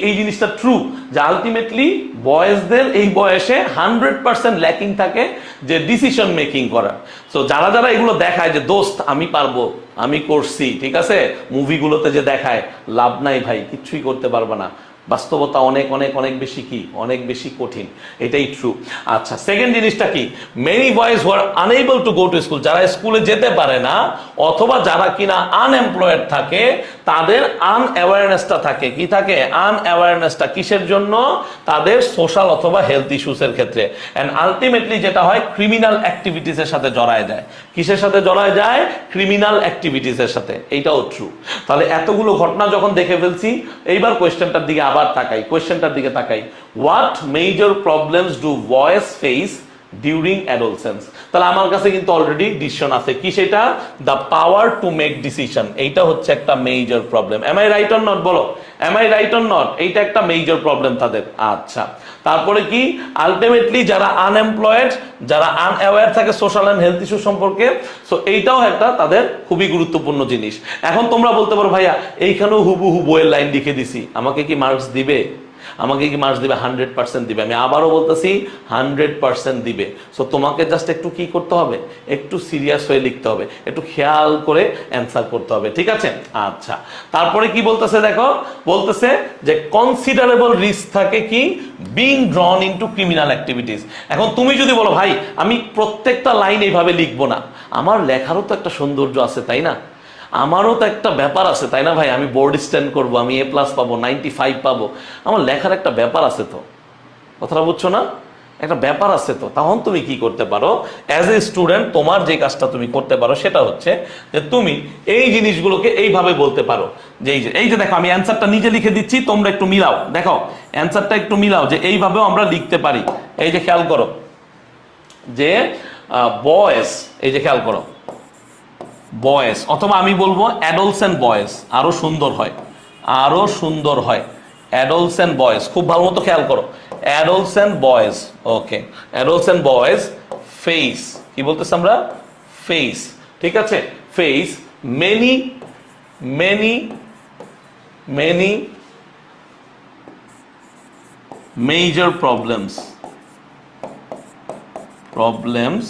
এই জিনিসটা ট্রু যে আলটিমেটলি বয়েজদের এই বয়সে 100% ল্যাকিং থাকে যে ডিসিশন মেকিং করার। সো যারা এগুলো দেখায় যে দোস্ত আমি পারবো, আমি করছি, ঠিক আছে, মুভিগুলোতে যে দেখায়, লাভ নাই ভাই, কিচ্ছুই করতে পারবে না। বাস্তবতা অনেক অনেক অনেক বেশি কি? অনেক বেশি কঠিন, এটাই ট্রু। আচ্ছা, সেকেন্ড জিনিসটা কি? Many boys who are unable to go to school, যারা স্কুলে যেতে পারে না অথবা যারা কিনা আনএমপ্লয়েড থাকে, তাদের আনঅ্যাওয়ারনেসটা থাকে, কি থাকে? আনঅ্যাওয়ারনেসটা কিসের জন্য? তাদের সোশ্যাল অথবা হেলথ ইস্যুসের ক্ষেত্রে। এন্ড আলটিমেটলি যেটা হয়, ক্রিমিনাল অ্যাক্টিভিটিসের সাথে জড়ায় যায়। কিসের সাথে জড়ায় যায়? ক্রিমিনাল অ্যাক্টিভিটিসের সাথে। এইটাও ট্রু। তাহলে এতগুলো ঘটনা যখন দেখে ফেলছি, এইবার কোয়েশ্চেনটার দিকে আবার তাকাই, what major problems do boys face during adolescence? তাহলে আমার কাছে কিন্তু অলরেডি ডিসিশন আছে, কি সেটা? The power to make decision. এইটা হচ্ছে একটা major problem. Am I right or not? বলো, am I right or not? এইটা একটা মেজর প্রবলেম তাদের। আচ্ছা, তারপরে কি? আলটিমেটলি যারা আনএমপ্লয়েড, যারা আনঅ্যাওয়্যার থাকে সোশ্যাল এন্ড হেলথ ইস্যু সম্পর্কে, সো এইটাও একটা তাদের খুবই গুরুত্বপূর্ণ জিনিস। এখন তোমরা বলতে পারো, ভাইয়া এইখানেও হুবহু বইয়ের লাইন লিখে দিছি, আমাকে কি মার্কস দিবে? আমাকে কি মার্কস দিবে? 100% দিবে। আমি আবারও বলতেছি 100% দিবে। সো তোমাকে জাস্ট একটু কি করতে হবে? একটু সিরিয়াস হয়ে লিখতে হবে, একটু খেয়াল করে অ্যান্সার করতে হবে, ঠিক আছে? আচ্ছা, তারপরে কি বলতেছে দেখো, বলতেছে যে কনসিডারেবল রিস্ক থাকে কি? Being drawn into criminal activities. এখন তুমি যদি বলো, ভাই আমি প্রত্যেকটা লাইন এইভাবে লিখবো না, আমার লেখারও তো একটা সৌন্দর্য আছে, তাই না? আমারও তো একটা ব্যাপার আছে, তাই না ভাই? আমি বোর্ড স্ট্যান্ড করবো, আমি A+ পাবো, 95 পাবো, আমার লেখার একটা ব্যাপার আছে তো। কথাটা বুঝছো না? একটা ব্যাপার আছে তো। তখন তুমি কি করতে পারো? অ্যাজ এ স্টুডেন্ট তোমার যে কাজটা তুমি করতে পারো সেটা হচ্ছে যে তুমি এই জিনিসগুলোকে এইভাবে বলতে পারো যে এই যে দেখো, আমি অ্যান্সারটা নিজে লিখে দিচ্ছি, তোমরা একটু মিলাও। দেখো অ্যান্সারটা একটু মিলাও, যে এইভাবেও আমরা লিখতে পারি। এই যে খেয়াল করো যে বয়েজ, এই যে খেয়াল করো বয়েজ, অথবা আমি বলবো অ্যাডোলসেন্ট বয়েজ, আরো সুন্দর হয়, আরো সুন্দর হয়। অ্যাডোলসেন্ট বয়েজ, খুব ভালো মতো খেয়াল করো। Adolescent boys, okay, adolescent boys face, কি বলতেছি আমরা? ফেস, ঠিক আছে? Face many many many major problems,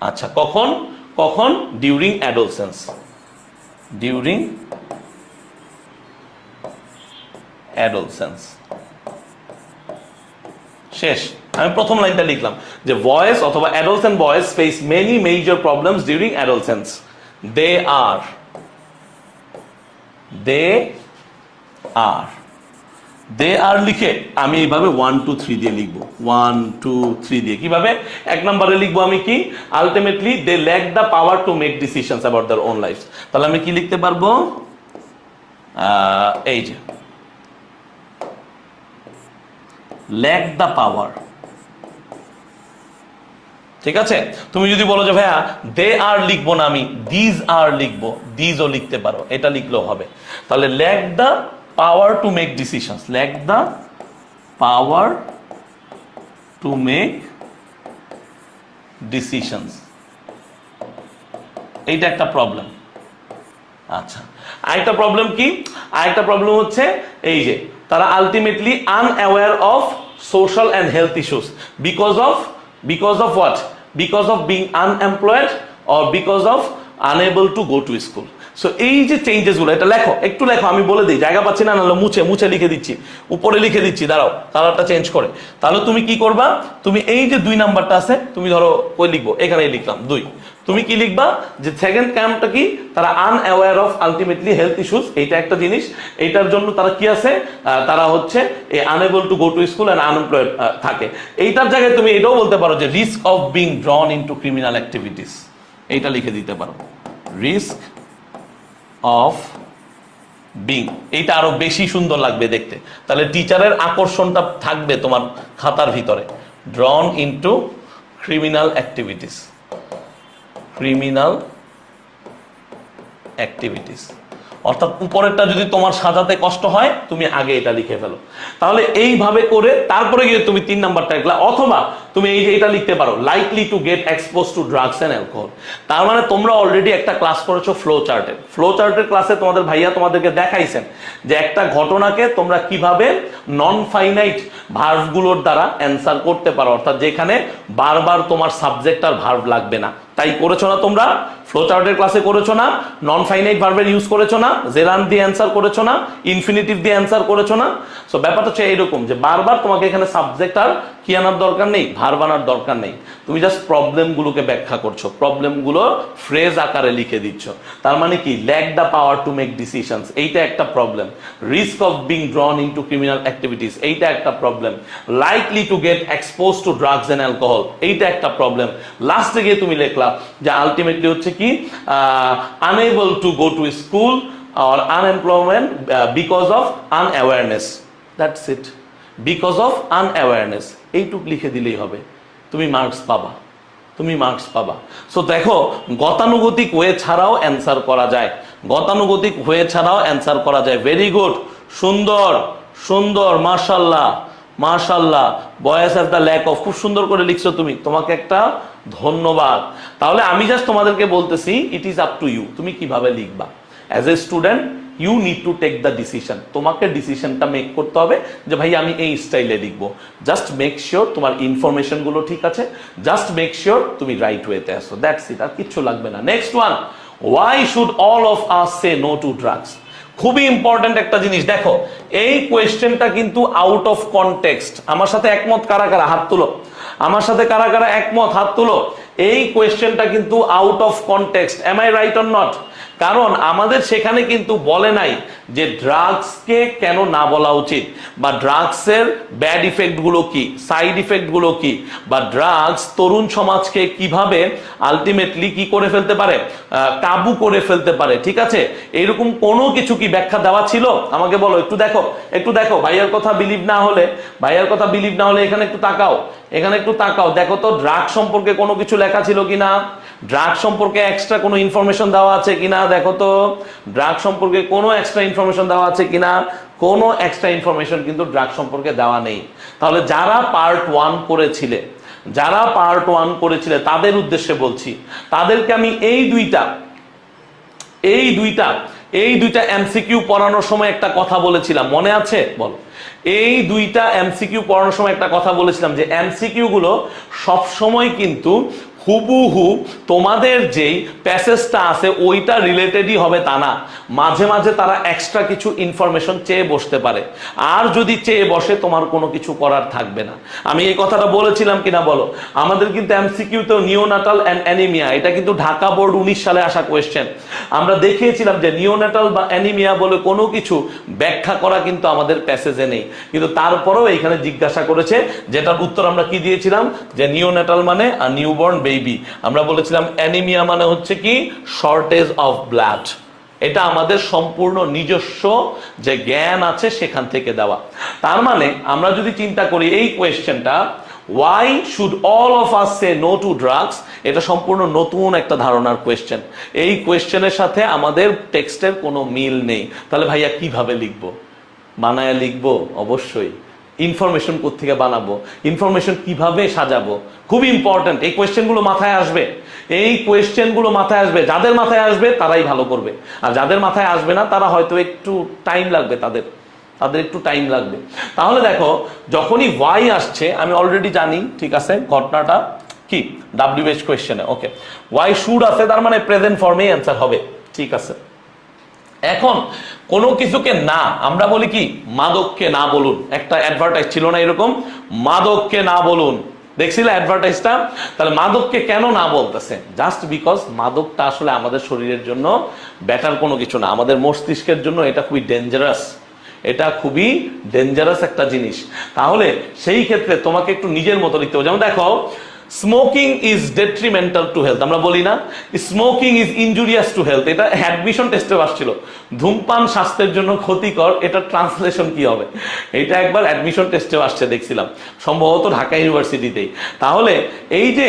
আচ্ছা কখন? কখন? During adolescence, during adolescence. শেষ। আমি প্রথম লাইনটা লিখলাম যে বয়েজ অথবা adolescent boys face many major problems during adolescence. They are লিখে আমি এইভাবে 1 2 3 দিয়ে লিখবো, 1 2 3 দিয়ে। কিভাবে? এক নম্বরে লিখবো আমি কি? Ultimately they lack the power to make decisions about their own life. তাহলে আমি কি লিখতে পারবো? এই যে ল্যাক দ্য পাওয়ার, ঠিক আছে? তুমি যদি বলো যে ভাইয়া দে আর লিখবো না, আমি দিজ আর লিখবো, দিজও লিখতে পারো, এটা লিখলেও হবে। তাহলে lack the power to make decisions, lack the power to make decisions, এইটা একটা প্রবলেম। আচ্ছা, আরেকটা প্রবলেম কি? আরেকটা প্রবলেম হচ্ছে এই যে তারা ultimately unaware of social and health issues because of what? Because of being unemployed or because of unable to go to school. So এই যে চেঞ্জেস গুলো, এটা লেখো, একটু লেখো, আমি বলে দিই, জায়গা পাচ্ছি না, নাহলে মুছে লিখে দিচ্ছি, উপরে লিখে দিচ্ছি, দাঁড়াও কালারটা চেঞ্জ করে। তাহলে তুমি কি করবা? তুমি এই যে 2 নাম্বারটা আছে, তুমি ধরো ওই লিখবো, এখানে লিখলাম 2, তুমি কি লিখবা? যে সেকেন্ড ক্যাম্পটা কি? তারা আনঅ্যাওয়্যার অফ আলটিমেটলি হেলথ ইস্যুস, এইটা একটা জিনিস। এইটার জন্য তারা কি আছে? তারা হচ্ছে unable to go to school and unemployed থাকে। এইটার জায়গায় তুমি এটাও বলতে পারো যে risk of being drawn into criminal activities, এইটা লিখে দিতে পারো, রিস্ক অফ বিং। এইটা আরো বেশি সুন্দর লাগবে দেখতে, তাহলে টিচারের আকর্ষণটা থাকবে তোমার খাতার ভিতরে। ড্রন into criminal activities, criminal activities. অর্থাৎ উপরেরটা যদি তোমার সাজাতে কষ্ট হয়, তুমি আগে এটা লিখে ফেলো। তাহলে এইভাবে করে তারপরে গিয়ে তুমি 3 নাম্বারটা লিখলা, অথবা তুমি এই যে এটা লিখতে পারো, likely to get expose to drugs and alcohol. তার মানে তোমরা অলরেডি একটা ক্লাস করেছো ফ্লো চার্টের ক্লাসে তোমাদের ভাইয়া তোমাদেরকে দেখাইছেন যে একটা ঘটনাকে তোমরা কিভাবে নন ফাইনাইট ভার্বগুলোর দ্বারা অ্যান্সার করতে পারো, অর্থাৎ যেখানে বারবার তোমার সাবজেক্ট আর ভার্ব লাগবে না। তাই করেছো না তোমরা? ফ্লো চার্টের ক্লাসে করেছো না, নন ফাইনাইট ভার্বের ইউজ করেছো না, জেরান্ড দিয়ে অ্যান্সার করেছো না, ইনফিনিটিভ দিয়ে অ্যান্সার করেছো না। সো ব্যাপারটা হচ্ছে এরকম যে বারবার তোমাকে এখানে সাবজেক্ট আর কি আনার দরকার নেই, ভার্ব আনার দরকার নেই, তুমি জাস্ট প্রবলেমগুলোকে ব্যাখ্যা করছো, প্রবলেমগুলো ফ্রেজ আকারে লিখে দিচ্ছ। তার মানে কি, lack the power to make decisions, এইটা একটা problem. Risk of being drawn into criminal activities, এইটা একটা problem. Likely to get expose to drugs and alcohol, এইটা একটা প্রবলেম। লাস্টে গিয়ে তুমি লিখলা যে আলটিমেটলি হচ্ছে কি, unable to go to school or unemployment because of unawareness, that's it, because of unawareness, এইটুক লিখে দিলেই হবে, তুমি মার্কস পাবা, তুমি মার্কস পাবা। সো দেখো, গতানুগতিক ওয়ে ছাড়াও অ্যান্সার করা যায়, গতানুগতিক ওয়ে ছাড়াও অ্যান্সার করা যায়। ভেরি গুড, সুন্দর সুন্দর, মাশাআল্লাহ মাশাআল্লাহ। বয়েস হ্যাভ দ্য ল্যাক অফ, খুব সুন্দর করে লিখছো তুমি, তোমাকে একটা ধন্যবাদ। তাহলে আমি জাস্ট তোমাদেরকে বলতেছি, it is up to you, তুমি কিভাবে লিখবা। As a student you need to take the decision, তোমাকে ডিসিশনটা মেক করতে হবে যে ভাই আমি এই স্টাইলে লিখবো। জাস্ট মেক শিওর তোমার ইনফরমেশন গুলো ঠিক আছে, জাস্ট মেক শিওর তুমি রাইট ওয়েতে আসো, দ্যাটস ইট, আর কিচ্ছু লাগবে না। Next one, why should all of us say no to drugs. খুবই ইম্পর্টেন্ট একটা জিনিস, দেখো এই কোয়েশ্চেনটা কিন্তু আউট অফ কনটেক্সট। আমার সাথে একমত কারা কারা, হাত তুলো। আমার সাথে কারা কারা একমত, হাত তুলো। এই কোয়েশ্চেনটা কিন্তু out of context, am I right or not? কারণ আমাদের সেখানে কিন্তু বলে নাই যে ড্রাগসকে কেন না বলা উচিত, বা ড্রাগসের ব্যাড ইফেক্ট গুলো কি, সাইড ইফেক্ট গুলো কি, বা ড্রাগস তরুণ সমাজকে কিভাবে আলটিমেটলি কি করে ফেলতে পারে, কাবু করে ফেলতে পারে। ঠিক আছে, এরকম কোনো কিছু কি ব্যাখ্যা দেওয়া ছিল? আমাকে বলো, একটু দেখো, একটু দেখো। ভাইয়ার কথা বিলিভ না হলে, ভাইয়ার কথা বিলিভ না হলে এখানে একটু তাকাও, এখানে একটু তাকাও, দেখো তো ড্রাগ সম্পর্কে কোনো কিছু লেখা ছিল কিনা, ড্রাগ সম্পর্কে এক্সট্রা কোনো ইনফরমেশন দেওয়া আছে কিনা, দেখো তো ড্রাগ সম্পর্কে কোনো এক্সট্রা ইনফরমেশন দেওয়া আছে কিনা। কোনো এক্সট্রা ইনফরমেশন কিন্তু ড্রাগ সম্পর্কে দেওয়া নেই। তাহলে যারা পার্ট 1 করেছিলে, যারা পার্ট 1 করেছিলে তাদের উদ্দেশ্যে বলছি, তাদেরকে আমি এই দুইটা এমসিকিউ পড়ানোর সময় একটা কথা বলেছিলাম, মনে আছে? বল। এই দুইটা এমসিকিউ পড়ানোর সময় একটা কথা বলেছিলাম যে এমসিকিউ গুলো সব সময় কিন্তু হুবহু তোমাদের যেই প্যাসেজটা আছে ওইটা রিলেটেডই হবে তা না, মাঝে মাঝে তারা এক্সট্রা কিছু ইনফরমেশন চেয়ে বসতে পারে, আর যদি চেয়ে বসে তোমার কোনো কিছু করার থাকবে না। আমি এই কথাটা বলেছিলাম কিনা বলো? আমাদের কিন্তু এমসিকিউতেও নিওনাটাল অ্যান্ড অ্যানিমিয়া, এটা কিন্তু ঢাকা বোর্ড 19 সালে আসা কোয়েশ্চেন। আমরা দেখিয়েছিলাম যে নিওনাটাল বা অ্যানিমিয়া বলে কোনো কিছু ব্যাখ্যা করা কিন্তু আমাদের প্যাসেজে নেই, কিন্তু তারপরেও এখানে জিজ্ঞাসা করেছে, যেটার উত্তর আমরা কি দিয়েছিলাম, যে নিওনাটাল মানে নিউবর্ন বেবি। আমরা বলেছিলাম অ্যানিমিয়া মানে হচ্ছে কি, শর্টেজ অফ ব্লাড। এটা আমাদের সম্পূর্ণ নিজস্ব যে জ্ঞান আছে সেখান থেকে দেওয়া। তার মানে আমরা যদি চিন্তা করি এই কোয়েশ্চেনটা, why should all of us say no to drugs, এটা সম্পূর্ণ নতুন একটা ধারণার কোয়েশ্চেন। এই কোয়েশ্চেনের সাথে আমাদের টেক্সটের কোনো মিল নেই। তাহলে ভাইয়া কিভাবে লিখবো? বানায় লিখবো? অবশ্যই। ইনফরমেশন কোত্থেকে বানাবো, ইনফরমেশন কিভাবে সাজাবো, খুব ইম্পর্টেন্ট। এই কোয়েশ্চেনগুলো মাথায় আসবে, এই কোয়েশ্চেনগুলো মাথায় আসবে। যাদের মাথায় আসবে তারাই ভালো করবে, আর যাদের মাথায় আসবে না তারা হয়তো একটু টাইম লাগবে, তাদের একটু টাইম লাগবে। তাহলে দেখো, যখনই ওয়াই আসছে আমি অলরেডি জানি, ঠিক আছে, ঘটনাটা কি WH কোয়েশ্চেনে। ওকে, ওয়াই শুড আছে, তার মানে প্রেজেন্ট ফর্মে অ্যান্সার হবে। ঠিক আছে, এখন কোনো কিছুকে না, আমরা বলি কি, মাদককে না বলুন। একটা অ্যাডভার্টাইজ ছিল না এরকম, মাদককে না বলুন, দেখছিলে অ্যাডভার্টাইজটা? তাহলে মাদককে কেন না বলতেছে? জাস্ট বিকজ মাদকটা আসলে আমাদের শরীরের জন্য বেটার কোনো কিছু না, আমাদের মস্তিষ্কের জন্য এটা খুবই ডেঞ্জারাস, এটা খুবই ডেঞ্জারাস একটা জিনিস। তাহলে সেই ক্ষেত্রে তোমাকে একটু নিজের মতো লিখতে হবে। যেমন দেখো, smoking is detrimental to health, আমরা বলি না smoking is injurious to health, এটা অ্যাডমিশন টেস্টে আসছিল। ধূমপান স্বাস্থ্যের জন্য ক্ষতিকর, এটা ট্রান্সলেশন কি হবে? এটা একবার অ্যাডমিশন টেস্টে আসছে, দেখছিলাম, সম্ভবত ঢাকা ইউনিভার্সিটিতেই। তাহলে এই যে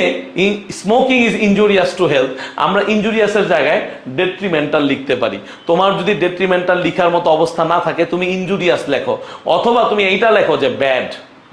smoking is injurious to health, আমরা ইনজুরিয়াসের জায়গায় ডেট্রিমেন্টাল লিখতে পারি। তোমার যদি ডেট্রিমেন্টাল লিখার মতো অবস্থা না থাকে, তুমি ইনজুরিয়াস লেখো, অথবা তুমি এইটা লেখো যে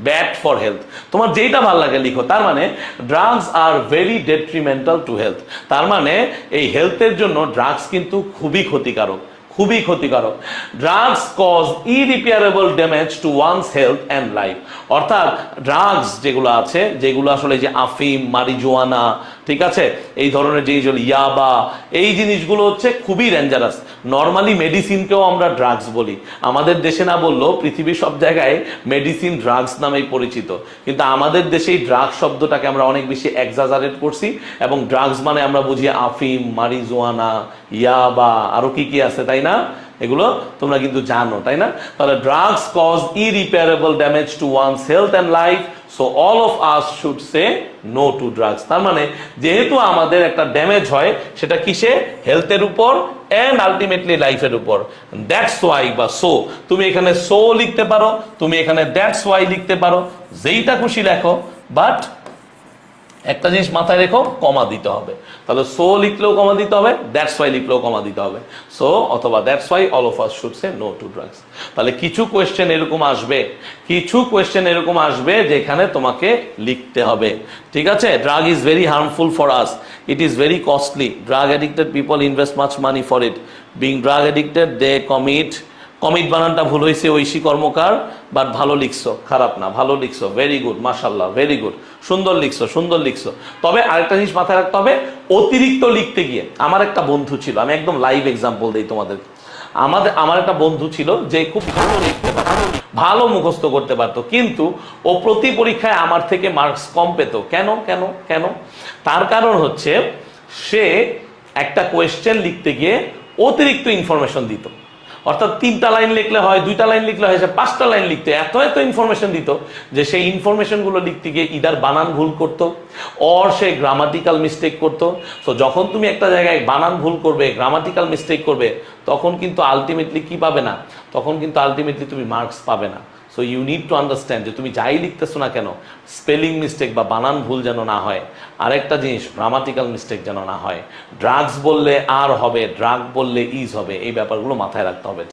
ব্যাড ফর হেলথ, তোমার যেটা ভালো লাগে লিখো। তার মানে drugs are very detrimental to health, তার মানে এই হেলথের জন্য ড্রাগস কিন্তু খুবই ক্ষতিকারক, খুবই ক্ষতিকারক। Drugs cause irreparable damage to one's health and life, অর্থাৎ ড্রাগস যেগুলো আছে, যেগুলো আসলে যে আফিম, মারিজুয়ানা, ঠিক আছে? এই ধরনের জিনিসগুলো ইয়াবা, এই জিনিসগুলো হচ্ছে খুবই ডেঞ্জারাস। নর্মালি মেডিসিনকেও আমরা ড্রাগস বলি, আমাদের দেশে না বললেও পৃথিবীর সব জায়গায় মেডিসিন ড্রাগস নামেই পরিচিত, কিন্তু আমাদের দেশে এই ড্রাগ শব্দটাকে আমরা অনেক বেশি এক্সাজারেট করছি, এবং ড্রাগস মানে আমরা বুঝি আফিম, মারিজুয়ানা, ইয়াবা, আরো কি কি আছে, তাই না? এগুলো তোমরা কিন্তু জানো, তাই না? তাহলে drugs cause irreparable damage to one's health and life, so all of us should say no to drugs. তার মানে যেহেতু আমাদের একটা ড্যামেজ হয় সেটা কিসে? হেলথের উপর এন্ড আলটিমেটলি লাইফের উপর। দ্যাটস ওয়াই বা সো, তুমি এখানে সো লিখতে পারো, তুমি এখানে দ্যাটস ওয়াই লিখতে পারো, যেইটা খুশি লেখো, বাট একটা জিনিস মাথায় রেখো, কমা দিতে হবে। তাহলে সো লিখলেও কমা দিতে হবে, দ্যাটস ওয়াই লিখলেও কমা দিতে হবে। সো অথবা that's why all of us should say no to drugs. তাহলে কিছু কোয়েশ্চেন এরকম আসবে, কিছু কোয়েশ্চেন এরকম আসবে যেখানে তোমাকে লিখতে হবে, ঠিক আছে? Drug is very harmful for us, it is very costly, drug addicted people invest much money for it, being drug addicted they commit বানানটা ভুল হয়েছে, ঐশী কর্মকার, বাট ভালো লিখছো, খারাপ না, ভালো লিখছো, ভেরি গুড, মাশাল্লাহ, ভেরি গুড, সুন্দর লিখছো, সুন্দর লিখছো। তবে আরেকটা জিনিস মাথায় রাখতে হবে, অতিরিক্ত লিখতে গিয়ে, আমার একটা বন্ধু ছিল, আমি একদম লাইভ এক্সাম্পল দিই তোমাদের, আমার একটা বন্ধু ছিল যে খুব ভালো লিখতে পারতো, ভালো মুখস্থ করতে পারতো, কিন্তু ও প্রতি পরীক্ষায় আমার থেকে মার্কস কম পেত। কেন কেন কেন? তার কারণ হচ্ছে সে একটা কোয়েশ্চেন লিখতে গিয়ে অতিরিক্ত ইনফরমেশন দিত। অর্থাৎ 3টা লাইন লিখলে হয়, 2টা লাইন লিখলে হয়, সে 5টা লাইন লিখতে এত এত ইনফরমেশন দিত যে সেই ইনফরমেশন গুলো লিখতে গিয়ে ইদার বানান ভুল করতো, অর সে গ্রামাটিক্যাল মিস্টেক করতো। তো যখন তুমি একটা জায়গায় বানান ভুল করবে, গ্রামাটিক্যাল মিস্টেক করবে, তখন কিন্তু আলটিমেটলি কি পাবে না? তখন কিন্তু আলটিমেটলি তুমি মার্কস পাবে না। So you need to understand যে তুমি যাই লিখতেছো না কেন, স্পেলিং মিস্টেক বা বানান ভুল যেন না হয়। আরেকটা জিনিস, গ্রামাটিক্যাল মিস্টেক যেন না হয়। ড্রাগস বললে আর হবে, ড্রাগ বললে ইজ হবে, এই ব্যাপারগুলো মাথায় রাখতে হবে।